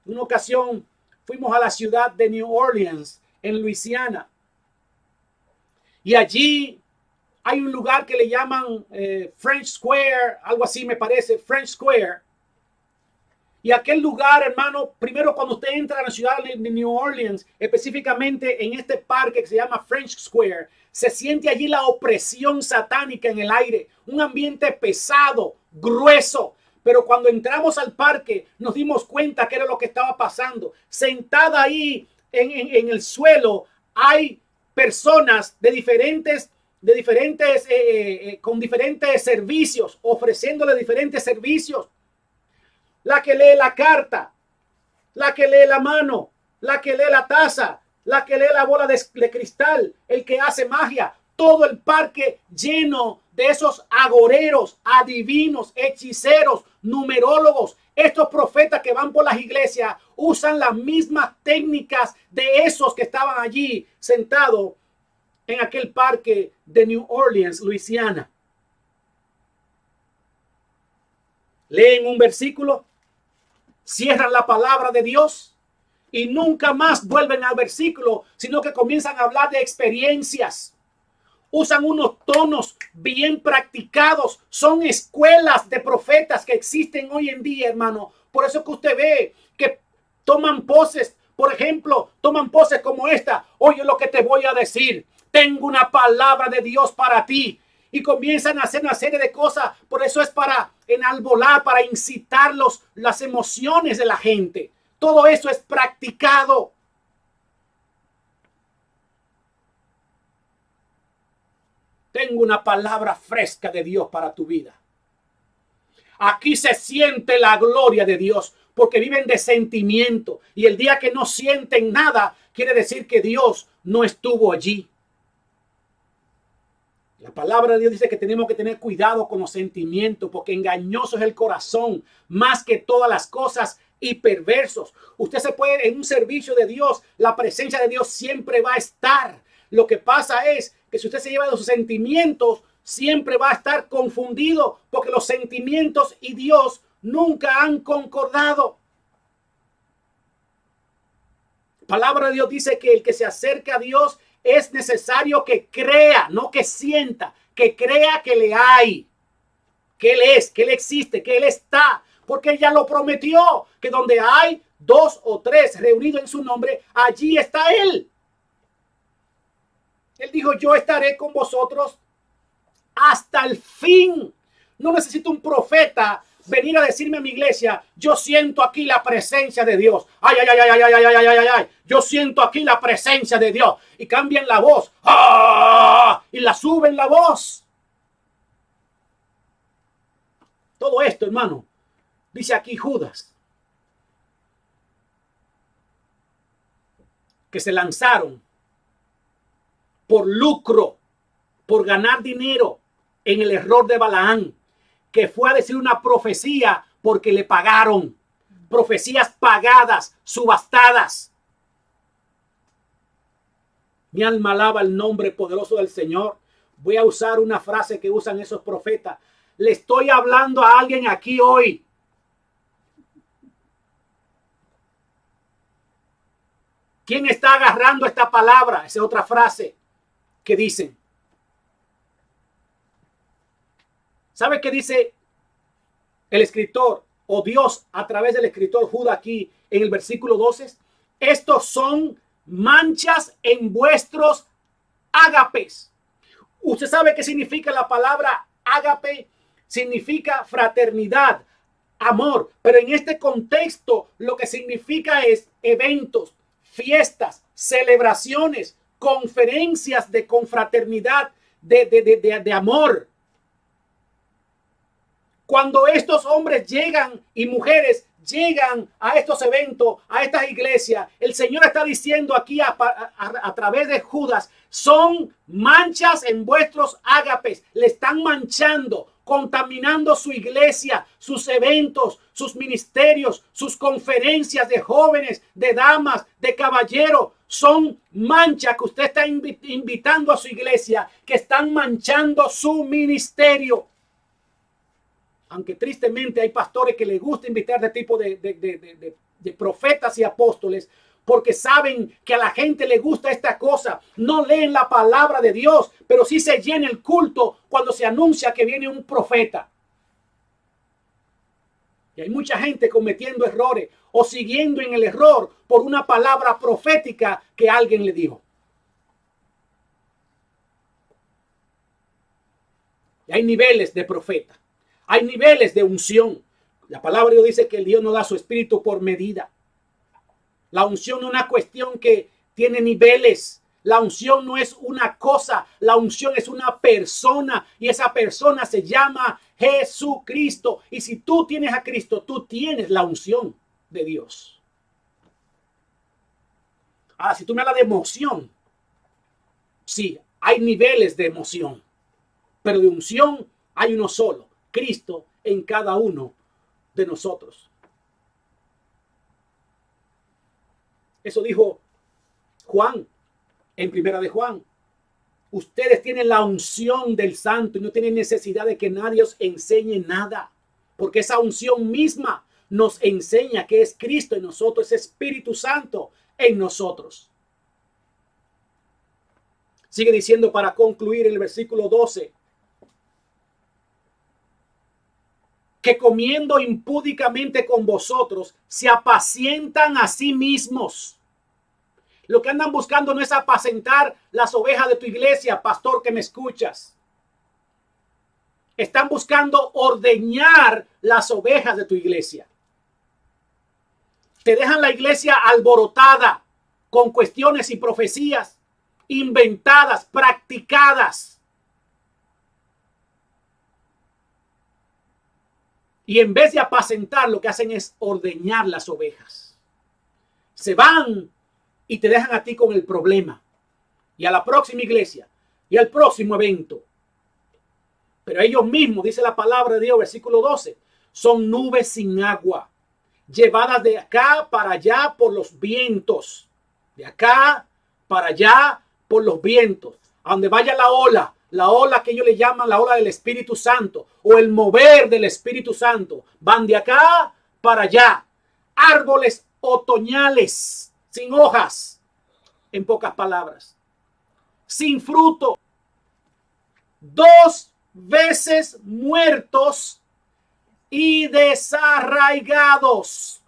Una ocasión fuimos a la ciudad de New Orleans, en Luisiana, y allí hay un lugar que le llaman French Square, algo así me parece, French Square. Y aquel lugar, hermano, primero cuando usted entra a la ciudad de New Orleans, específicamente en este parque que se llama French Square, se siente allí la opresión satánica en el aire, un ambiente pesado, grueso. Pero cuando entramos al parque nos dimos cuenta que era lo que estaba pasando. Sentada ahí en el suelo hay personas con diferentes servicios, ofreciéndole diferentes servicios. La que lee la carta, la que lee la mano, la que lee la taza, la que lee la bola de cristal, el que hace magia. Todo el parque lleno de esos agoreros, adivinos, hechiceros, numerólogos. Estos profetas que van por las iglesias usan las mismas técnicas de esos que estaban allí sentados en aquel parque de New Orleans, Luisiana. Leen un versículo, cierran la palabra de Dios y nunca más vuelven al versículo, sino que comienzan a hablar de experiencias. Usan unos tonos bien practicados. Son escuelas de profetas que existen hoy en día, hermano. Por eso que usted ve que toman poses, por ejemplo, toman poses como esta. Oye lo que te voy a decir. Tengo una palabra de Dios para ti. Y comienzan a hacer una serie de cosas. Por eso es para enalbolar, para incitar las emociones de la gente. Todo eso es practicado. Tengo una palabra fresca de Dios para tu vida. Aquí se siente la gloria de Dios porque viven de sentimiento. Y el día que no sienten nada, quiere decir que Dios no estuvo allí. La palabra de Dios dice que tenemos que tener cuidado con los sentimientos porque engañoso es el corazón más que todas las cosas y perversos. Usted se puede, en un servicio de Dios, la presencia de Dios siempre va a estar. Lo que pasa es que si usted se lleva de sus sentimientos, siempre va a estar confundido, porque los sentimientos y Dios nunca han concordado. La palabra de Dios dice que el que se acerca a Dios es necesario que crea, no que sienta, que crea que le hay, que Él es, que Él existe, que Él está, porque Él ya lo prometió, que donde hay 2 o 3 reunidos en su nombre, allí está Él. Él dijo, yo estaré con vosotros hasta el fin. No necesito un profeta venir a decirme a mi iglesia, yo siento aquí la presencia de Dios. Ay, ay, ay, ay, ay, ay, ay, ay, ay, ay. Yo siento aquí la presencia de Dios. Y cambian la voz. ¡Ah! Y la suben la voz. Todo esto, hermano, dice aquí Judas, que se lanzaron por lucro, por ganar dinero, en el error de Balaán, que fue a decir una profecía porque le pagaron. Profecías pagadas, subastadas. Mi alma alaba el nombre poderoso del Señor. Voy a usar una frase que usan esos profetas. Le estoy hablando a alguien aquí hoy. ¿Quién está agarrando esta palabra? Esa es otra frase que dicen. ¿Sabe qué dice el escritor o Dios a través del escritor Judas aquí en el versículo 12? Estos son manchas en vuestros ágapes. ¿Usted sabe qué significa la palabra ágape? Significa fraternidad, amor. Pero en este contexto lo que significa es eventos, fiestas, celebraciones, conferencias de confraternidad, de amor. Cuando estos hombres llegan y mujeres llegan a estos eventos, a estas iglesias, el Señor está diciendo aquí a través de Judas, son manchas en vuestros ágapes, le están manchando, contaminando su iglesia, sus eventos, sus ministerios, sus conferencias de jóvenes, de damas, de caballeros. Son manchas que usted está invitando a su iglesia, que están manchando su ministerio. Aunque tristemente hay pastores que les gusta invitar de tipo de profetas y apóstoles, porque saben que a la gente le gusta esta cosa. No leen la palabra de Dios, pero sí se llena el culto cuando se anuncia que viene un profeta. Y hay mucha gente cometiendo errores o siguiendo en el error por una palabra profética que alguien le dijo. Y hay niveles de profeta. Hay niveles de unción. La palabra de Dios dice que Dios no da su espíritu por medida. La unción no es una cuestión que tiene niveles. La unción no es una cosa. La unción es una persona. Y esa persona se llama Jesucristo. Y si tú tienes a Cristo, tú tienes la unción de Dios. Ahora, si tú me hablas de emoción, sí, hay niveles de emoción. Pero de unción hay uno solo. Cristo en cada uno de nosotros. Eso dijo Juan en Primera de Juan. Ustedes tienen la unción del Santo y no tienen necesidad de que nadie os enseñe nada, porque esa unción misma nos enseña que es Cristo en nosotros, es Espíritu Santo en nosotros. Sigue diciendo para concluir el versículo 12. Que comiendo impúdicamente con vosotros, se apacientan a sí mismos. Lo que andan buscando no es apacentar las ovejas de tu iglesia, pastor que me escuchas. Están buscando ordeñar las ovejas de tu iglesia. Te dejan la iglesia alborotada con cuestiones y profecías inventadas, practicadas. Y en vez de apacentar, lo que hacen es ordeñar las ovejas. Se van y te dejan a ti con el problema. Y a la próxima iglesia. Y al próximo evento. Pero ellos mismos, dice la palabra de Dios, versículo 12, son nubes sin agua llevadas de acá para allá por los vientos, de acá para allá por los vientos, a donde vaya la ola que ellos le llaman la ola del Espíritu Santo o el mover del Espíritu Santo, van de acá para allá. Árboles otoñales, sin hojas, en pocas palabras, sin fruto, 2 veces muertos y desarraigados.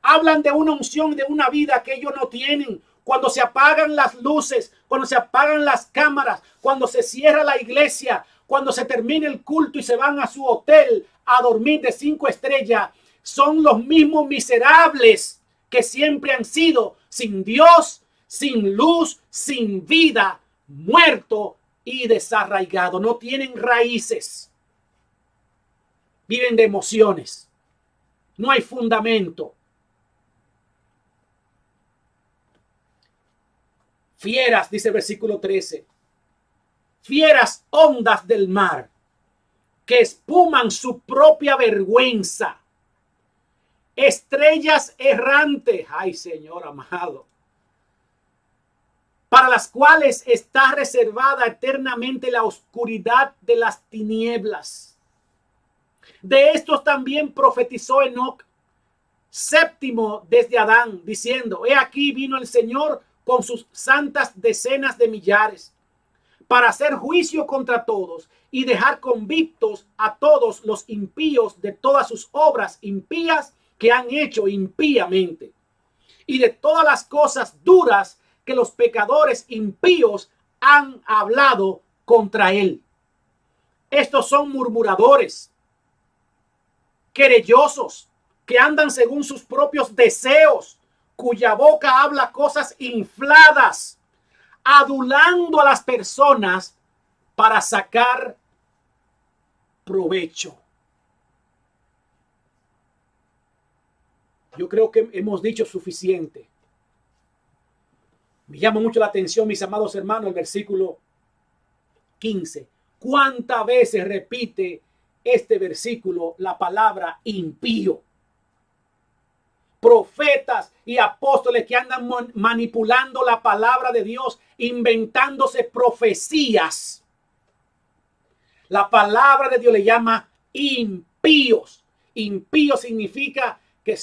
Hablan de una unción, de una vida que ellos no tienen. Cuando se apagan las luces, cuando se apagan las cámaras, cuando se cierra la iglesia, cuando se termina el culto y se van a su hotel a dormir de 5 estrellas, son los mismos miserables que siempre han sido, sin Dios, sin luz, sin vida, muerto y desarraigado. No tienen raíces. Viven de emociones. No hay fundamento. Fieras, dice el versículo 13. Fieras ondas del mar que espuman su propia vergüenza. Estrellas errantes, ay Señor amado, para las cuales está reservada eternamente la oscuridad de las tinieblas. De estos también profetizó Enoc, séptimo desde Adán, diciendo: he aquí vino el Señor con sus santas decenas de millares, para hacer juicio contra todos y dejar convictos a todos los impíos de todas sus obras impías que han hecho impíamente, y de todas las cosas duras que los pecadores impíos han hablado contra él. Estos son murmuradores, querellosos, que andan según sus propios deseos, cuya boca habla cosas infladas, adulando a las personas para sacar provecho. Yo creo que hemos dicho suficiente. Me llama mucho la atención, mis amados hermanos, el versículo 15. ¿Cuántas veces repite este versículo la palabra impío? Profetas y apóstoles que andan manipulando la palabra de Dios, inventándose profecías. La palabra de Dios le llama impíos. Impío significa que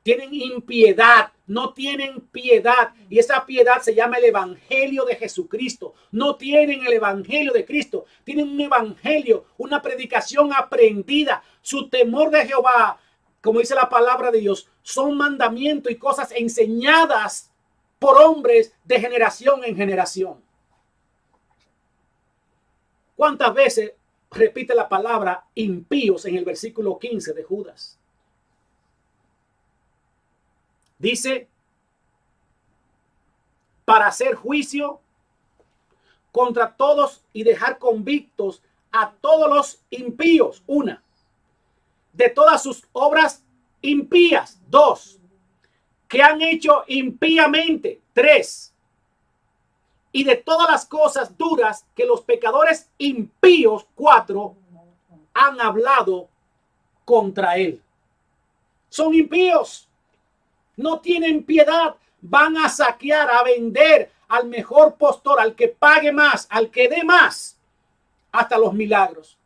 tienen impiedad, no tienen piedad. Y esa piedad se llama el evangelio de Jesucristo. No tienen el evangelio de Cristo. Tienen un evangelio, una predicación aprendida. Su temor de Jehová, como dice la palabra de Dios, son mandamientos y cosas enseñadas por hombres de generación en generación. ¿Cuántas veces repite la palabra impíos en el versículo 15 de Judas? Dice, para hacer juicio contra todos y dejar convictos a todos los impíos. 1. De todas sus obras impías. 2. Que han hecho impíamente. 3. Y de todas las cosas duras que los pecadores impíos. 4. Han hablado contra él. Son impíos. No tienen piedad. Van a saquear, a vender al mejor postor, al que pague más, al que dé más, hasta los milagros.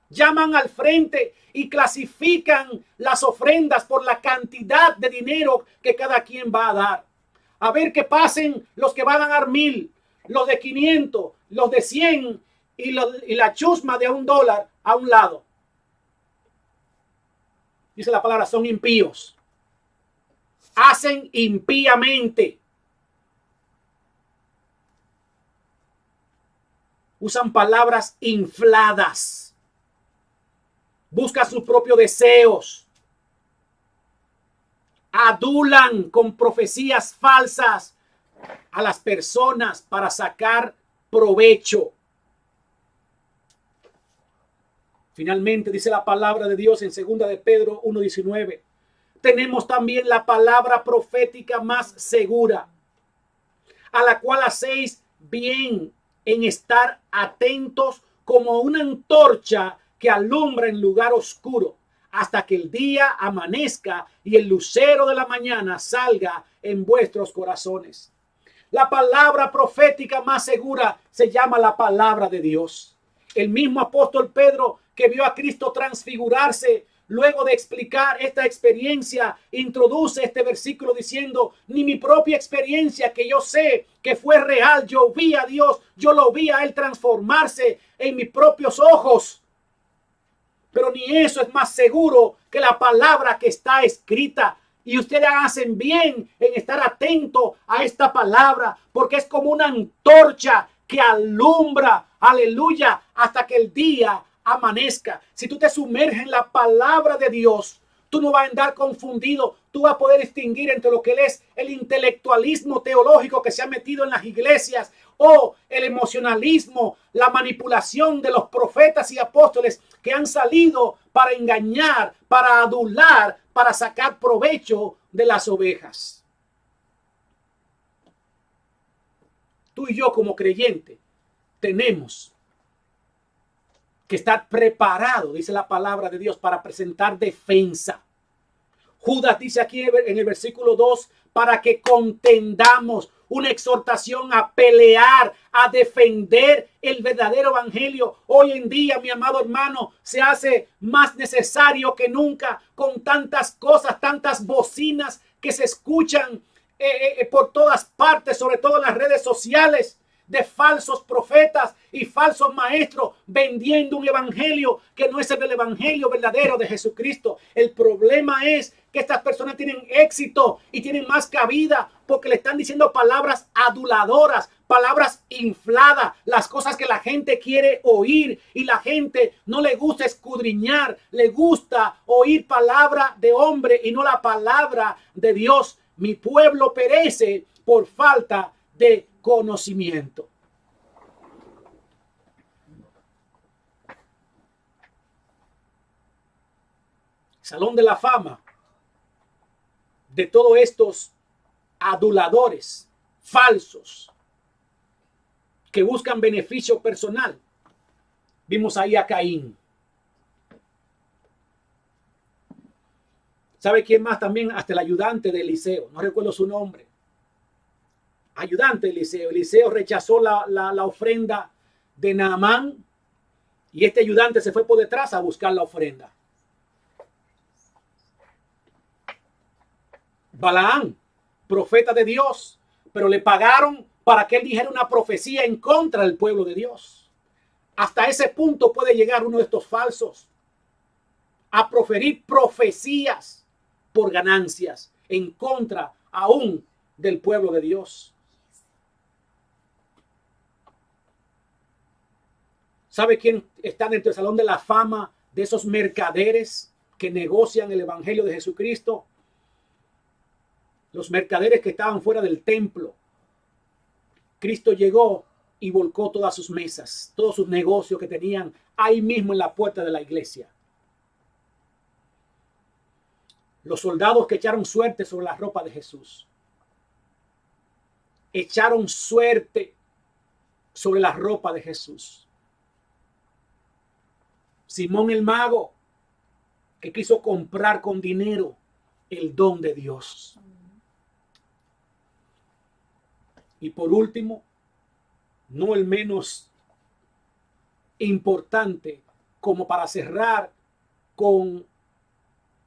Llaman al frente y clasifican las ofrendas por la cantidad de dinero que cada quien va a dar. A ver que pasen los que van a dar 1,000, los de 500, los de 100 y la chusma de $1 a un lado. Dice la palabra, son impíos. Hacen impíamente. Usan palabras infladas. Buscan sus propios deseos. Adulan con profecías falsas a las personas para sacar provecho. Finalmente dice la palabra de Dios en 2 de Pedro 1:19. Tenemos también la palabra profética más segura, a la cual hacéis bien en estar atentos como una antorcha que alumbra en lugar oscuro, hasta que el día amanezca y el lucero de la mañana salga en vuestros corazones. La palabra profética más segura se llama la palabra de Dios. El mismo apóstol Pedro, que vio a Cristo transfigurarse, luego de explicar esta experiencia, introduce este versículo diciendo: ni mi propia experiencia, que yo sé que fue real, yo vi a Dios, yo lo vi a Él transformarse en mis propios ojos. Pero ni eso es más seguro que la palabra que está escrita. Y ustedes hacen bien en estar atentos a esta palabra, porque es como una antorcha que alumbra, aleluya, hasta que el día amanezca. Si tú te sumerges en la palabra de Dios, tú no vas a andar confundido. Tú vas a poder distinguir entre lo que es el intelectualismo teológico que se ha metido en las iglesias, o el emocionalismo, la manipulación de los profetas y apóstoles que han salido para engañar, para adular, para sacar provecho de las ovejas. Tú y yo como creyentes tenemos que estar preparados, dice la palabra de Dios, para presentar defensa. Judas dice aquí en el versículo 2, para que contendamos, una exhortación a pelear, a defender el verdadero evangelio. Hoy en día, mi amado hermano, se hace más necesario que nunca, con tantas cosas, tantas bocinas que se escuchan por todas partes, sobre todo en las redes sociales, de falsos profetas y falsos maestros vendiendo un evangelio que no es el evangelio verdadero de Jesucristo. El problema es que estas personas tienen éxito y tienen más cabida porque le están diciendo palabras aduladoras, palabras infladas, las cosas que la gente quiere oír, y la gente no le gusta escudriñar, le gusta oír palabra de hombre y no la palabra de Dios. Mi pueblo perece por falta de conocimiento. Salón de la fama de todos estos aduladores falsos que buscan beneficio personal. Vimos ahí a Caín. ¿Sabe quién más también? Hasta el ayudante de Eliseo. No recuerdo su nombre. Ayudante de Eliseo. Eliseo rechazó la ofrenda de Naamán y este ayudante se fue por detrás a buscar la ofrenda. Balaam, profeta de Dios, pero le pagaron para que él dijera una profecía en contra del pueblo de Dios. Hasta ese punto puede llegar uno de estos falsos a proferir profecías por ganancias en contra aún del pueblo de Dios. ¿Sabe quién está dentro del salón de la fama de esos mercaderes que negocian el evangelio de Jesucristo? Los mercaderes que estaban fuera del templo. Cristo llegó y volcó todas sus mesas, todos sus negocios que tenían ahí mismo en la puerta de la iglesia. Los soldados que echaron suerte sobre la ropa de Jesús. Echaron suerte sobre la ropa de Jesús. Simón el mago, que quiso comprar con dinero el don de Dios. Y por último, no el menos importante, como para cerrar con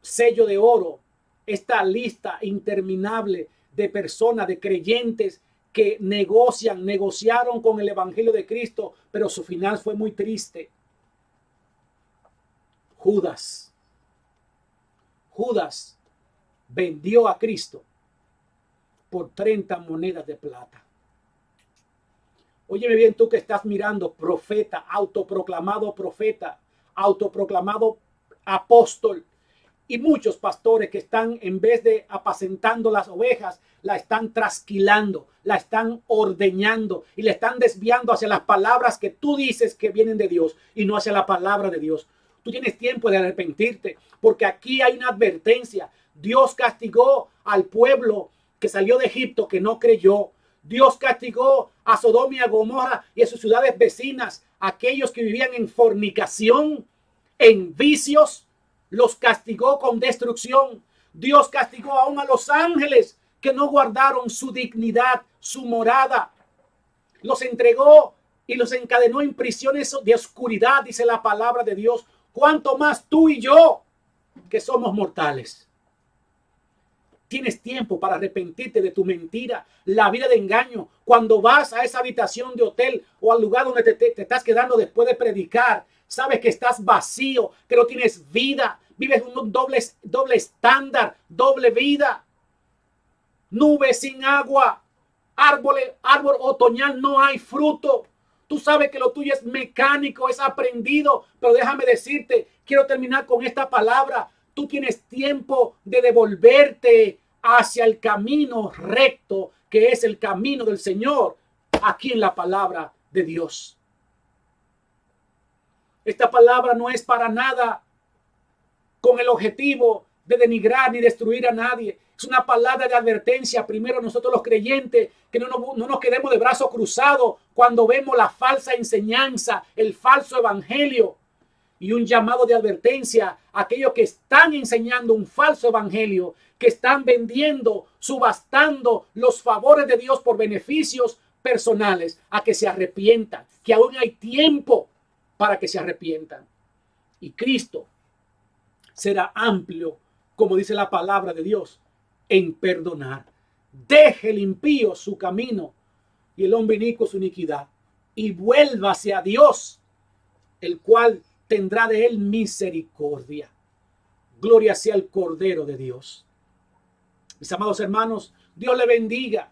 sello de oro esta lista interminable de personas, de creyentes que negociaron con el evangelio de Cristo, pero su final fue muy triste. Judas vendió a Cristo por 30 monedas de plata. Óyeme bien, tú que estás mirando, profeta, autoproclamado apóstol, y muchos pastores que están, en vez de apacentando las ovejas, la están trasquilando, la están ordeñando y le están desviando hacia las palabras que tú dices que vienen de Dios y no hacia la palabra de Dios. Tú tienes tiempo de arrepentirte, porque aquí hay una advertencia. Dios castigó al pueblo que salió de Egipto, que no creyó. Dios castigó a Sodoma y a Gomorra y a sus ciudades vecinas, aquellos que vivían en fornicación, en vicios, los castigó con destrucción. Dios castigó aún a los ángeles que no guardaron su dignidad, su morada. Los entregó y los encadenó en prisiones de oscuridad, dice la palabra de Dios. Cuánto más tú y yo, que somos mortales. Tienes tiempo para arrepentirte de tu mentira, la vida de engaño. Cuando vas a esa habitación de hotel o al lugar donde te estás quedando después de predicar, sabes que estás vacío, que no tienes vida, vives un doble estándar, doble vida. Nubes sin agua, árbol otoñal, no hay fruto. Tú sabes que lo tuyo es mecánico, es aprendido, pero déjame decirte, quiero terminar con esta palabra. Tú tienes tiempo de devolverte hacia el camino recto, que es el camino del Señor, aquí en la palabra de Dios. Esta palabra no es para nada con el objetivo de denigrar ni destruir a nadie. Es una palabra de advertencia. Primero, nosotros los creyentes, que no nos quedemos de brazos cruzados cuando vemos la falsa enseñanza, el falso evangelio. Y un llamado de advertencia a aquellos que están enseñando un falso evangelio, que están vendiendo, subastando los favores de Dios por beneficios personales, a que se arrepientan, que aún hay tiempo para que se arrepientan. Y Cristo será amplio, como dice la palabra de Dios, en perdonar. Deje el impío su camino y el hombre inicuo su iniquidad, y vuélvase a Dios, el cual tendrá de él misericordia. Gloria sea el Cordero de Dios. Mis amados hermanos, Dios le bendiga,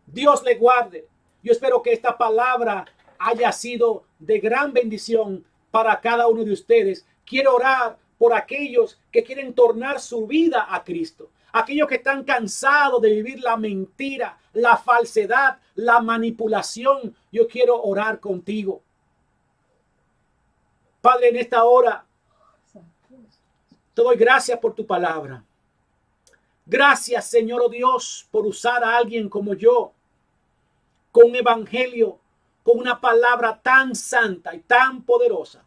Dios le guarde. Yo espero que esta palabra haya sido de gran bendición para cada uno de ustedes. Quiero orar por aquellos que quieren tornar su vida a Cristo. Aquellos que están cansados de vivir la mentira, la falsedad, la manipulación. Yo quiero orar contigo. Padre, en esta hora te doy gracias por tu palabra. Gracias, Señor, oh Dios, por usar a alguien como yo, con un evangelio, con una palabra tan santa y tan poderosa.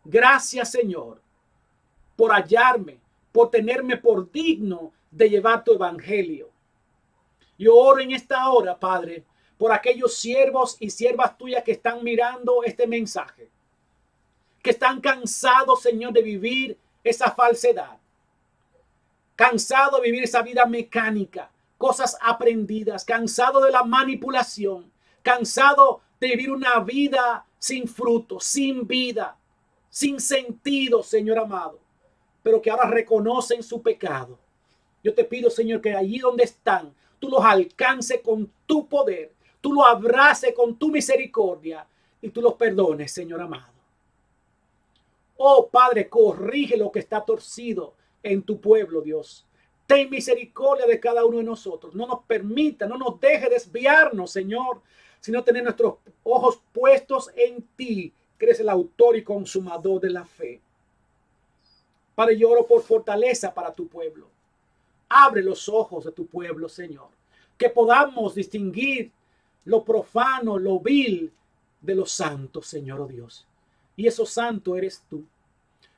Gracias, Señor, por hallarme, por tenerme por digno de llevar tu evangelio. Yo oro en esta hora, Padre, por aquellos siervos y siervas tuyas que están mirando este mensaje, que están cansados, Señor, de vivir esa falsedad, cansado de vivir esa vida mecánica, cosas aprendidas, cansado de la manipulación, cansado de vivir una vida sin fruto, sin vida, sin sentido, Señor amado, pero que ahora reconocen su pecado. Yo te pido, Señor, que allí donde están, tú los alcances con tu poder, tú los abraces con tu misericordia y tú los perdones, Señor amado. Oh Padre, corrige lo que está torcido en tu pueblo, Dios. Ten misericordia de cada uno de nosotros. No nos permita, no nos deje desviarnos, Señor, sino tener nuestros ojos puestos en ti, que eres el autor y consumador de la fe. Padre, yo oro por fortaleza para tu pueblo. Abre los ojos de tu pueblo, Señor. Que podamos distinguir lo profano, lo vil de lo santo, Señor, oh Dios. Y eso santo eres tú.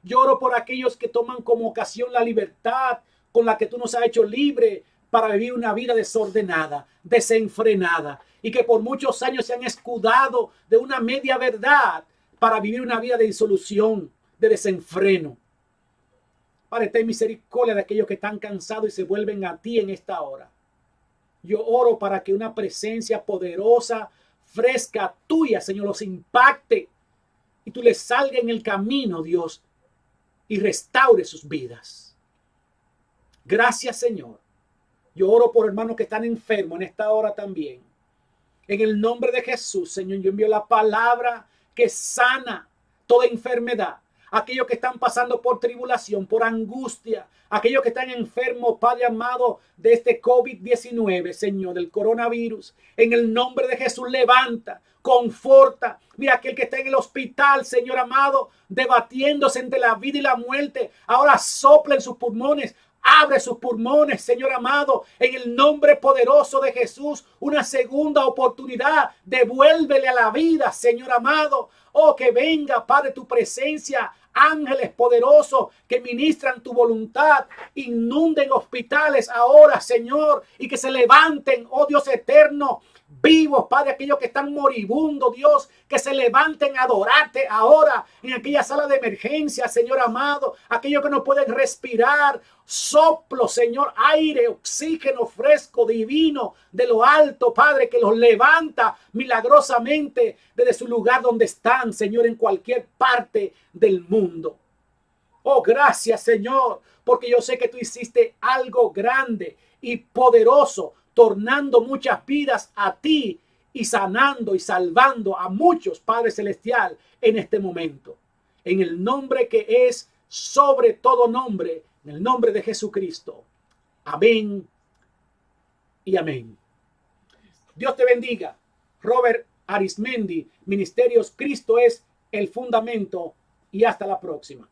Yo oro por aquellos que toman como ocasión la libertad con la que tú nos has hecho libre para vivir una vida desordenada, desenfrenada, y que por muchos años se han escudado de una media verdad para vivir una vida de disolución, de desenfreno. Padre, ten misericordia de aquellos que están cansados y se vuelven a ti en esta hora. Yo oro para que una presencia poderosa, fresca, tuya, Señor, los impacte y tú les salga en el camino, Dios, y restaure sus vidas. Gracias, Señor. Yo oro por hermanos que están enfermos en esta hora también. En el nombre de Jesús, Señor, yo envío la palabra que sana toda enfermedad. Aquellos que están pasando por tribulación, por angustia, aquellos que están enfermos, Padre amado, de este COVID-19, Señor, del coronavirus. En el nombre de Jesús, levanta, conforta. Mira, aquel que está en el hospital, Señor amado, debatiéndose entre la vida y la muerte. Ahora sopla en sus pulmones. Abre sus pulmones, Señor amado, en el nombre poderoso de Jesús. Una segunda oportunidad. Devuélvele a la vida, Señor amado. Oh, que venga, Padre, tu presencia ángeles poderosos que ministran tu voluntad, inunden hospitales ahora, Señor, y que se levanten, oh Dios eterno, vivos, Padre, aquellos que están moribundos, Dios, que se levanten a adorarte ahora en aquella sala de emergencia, Señor amado, aquellos que no pueden respirar, soplo, Señor, aire, oxígeno fresco, divino, de lo alto, Padre, que los levanta milagrosamente desde su lugar donde están, Señor, en cualquier parte del mundo. Oh, gracias, Señor, porque yo sé que tú hiciste algo grande y poderoso, tornando muchas vidas a ti y sanando y salvando a muchos, Padre Celestial, en este momento. En el nombre que es sobre todo nombre, en el nombre de Jesucristo. Amén y amén. Dios te bendiga. Robert Arismendi, Ministerios Cristo es el fundamento, y hasta la próxima.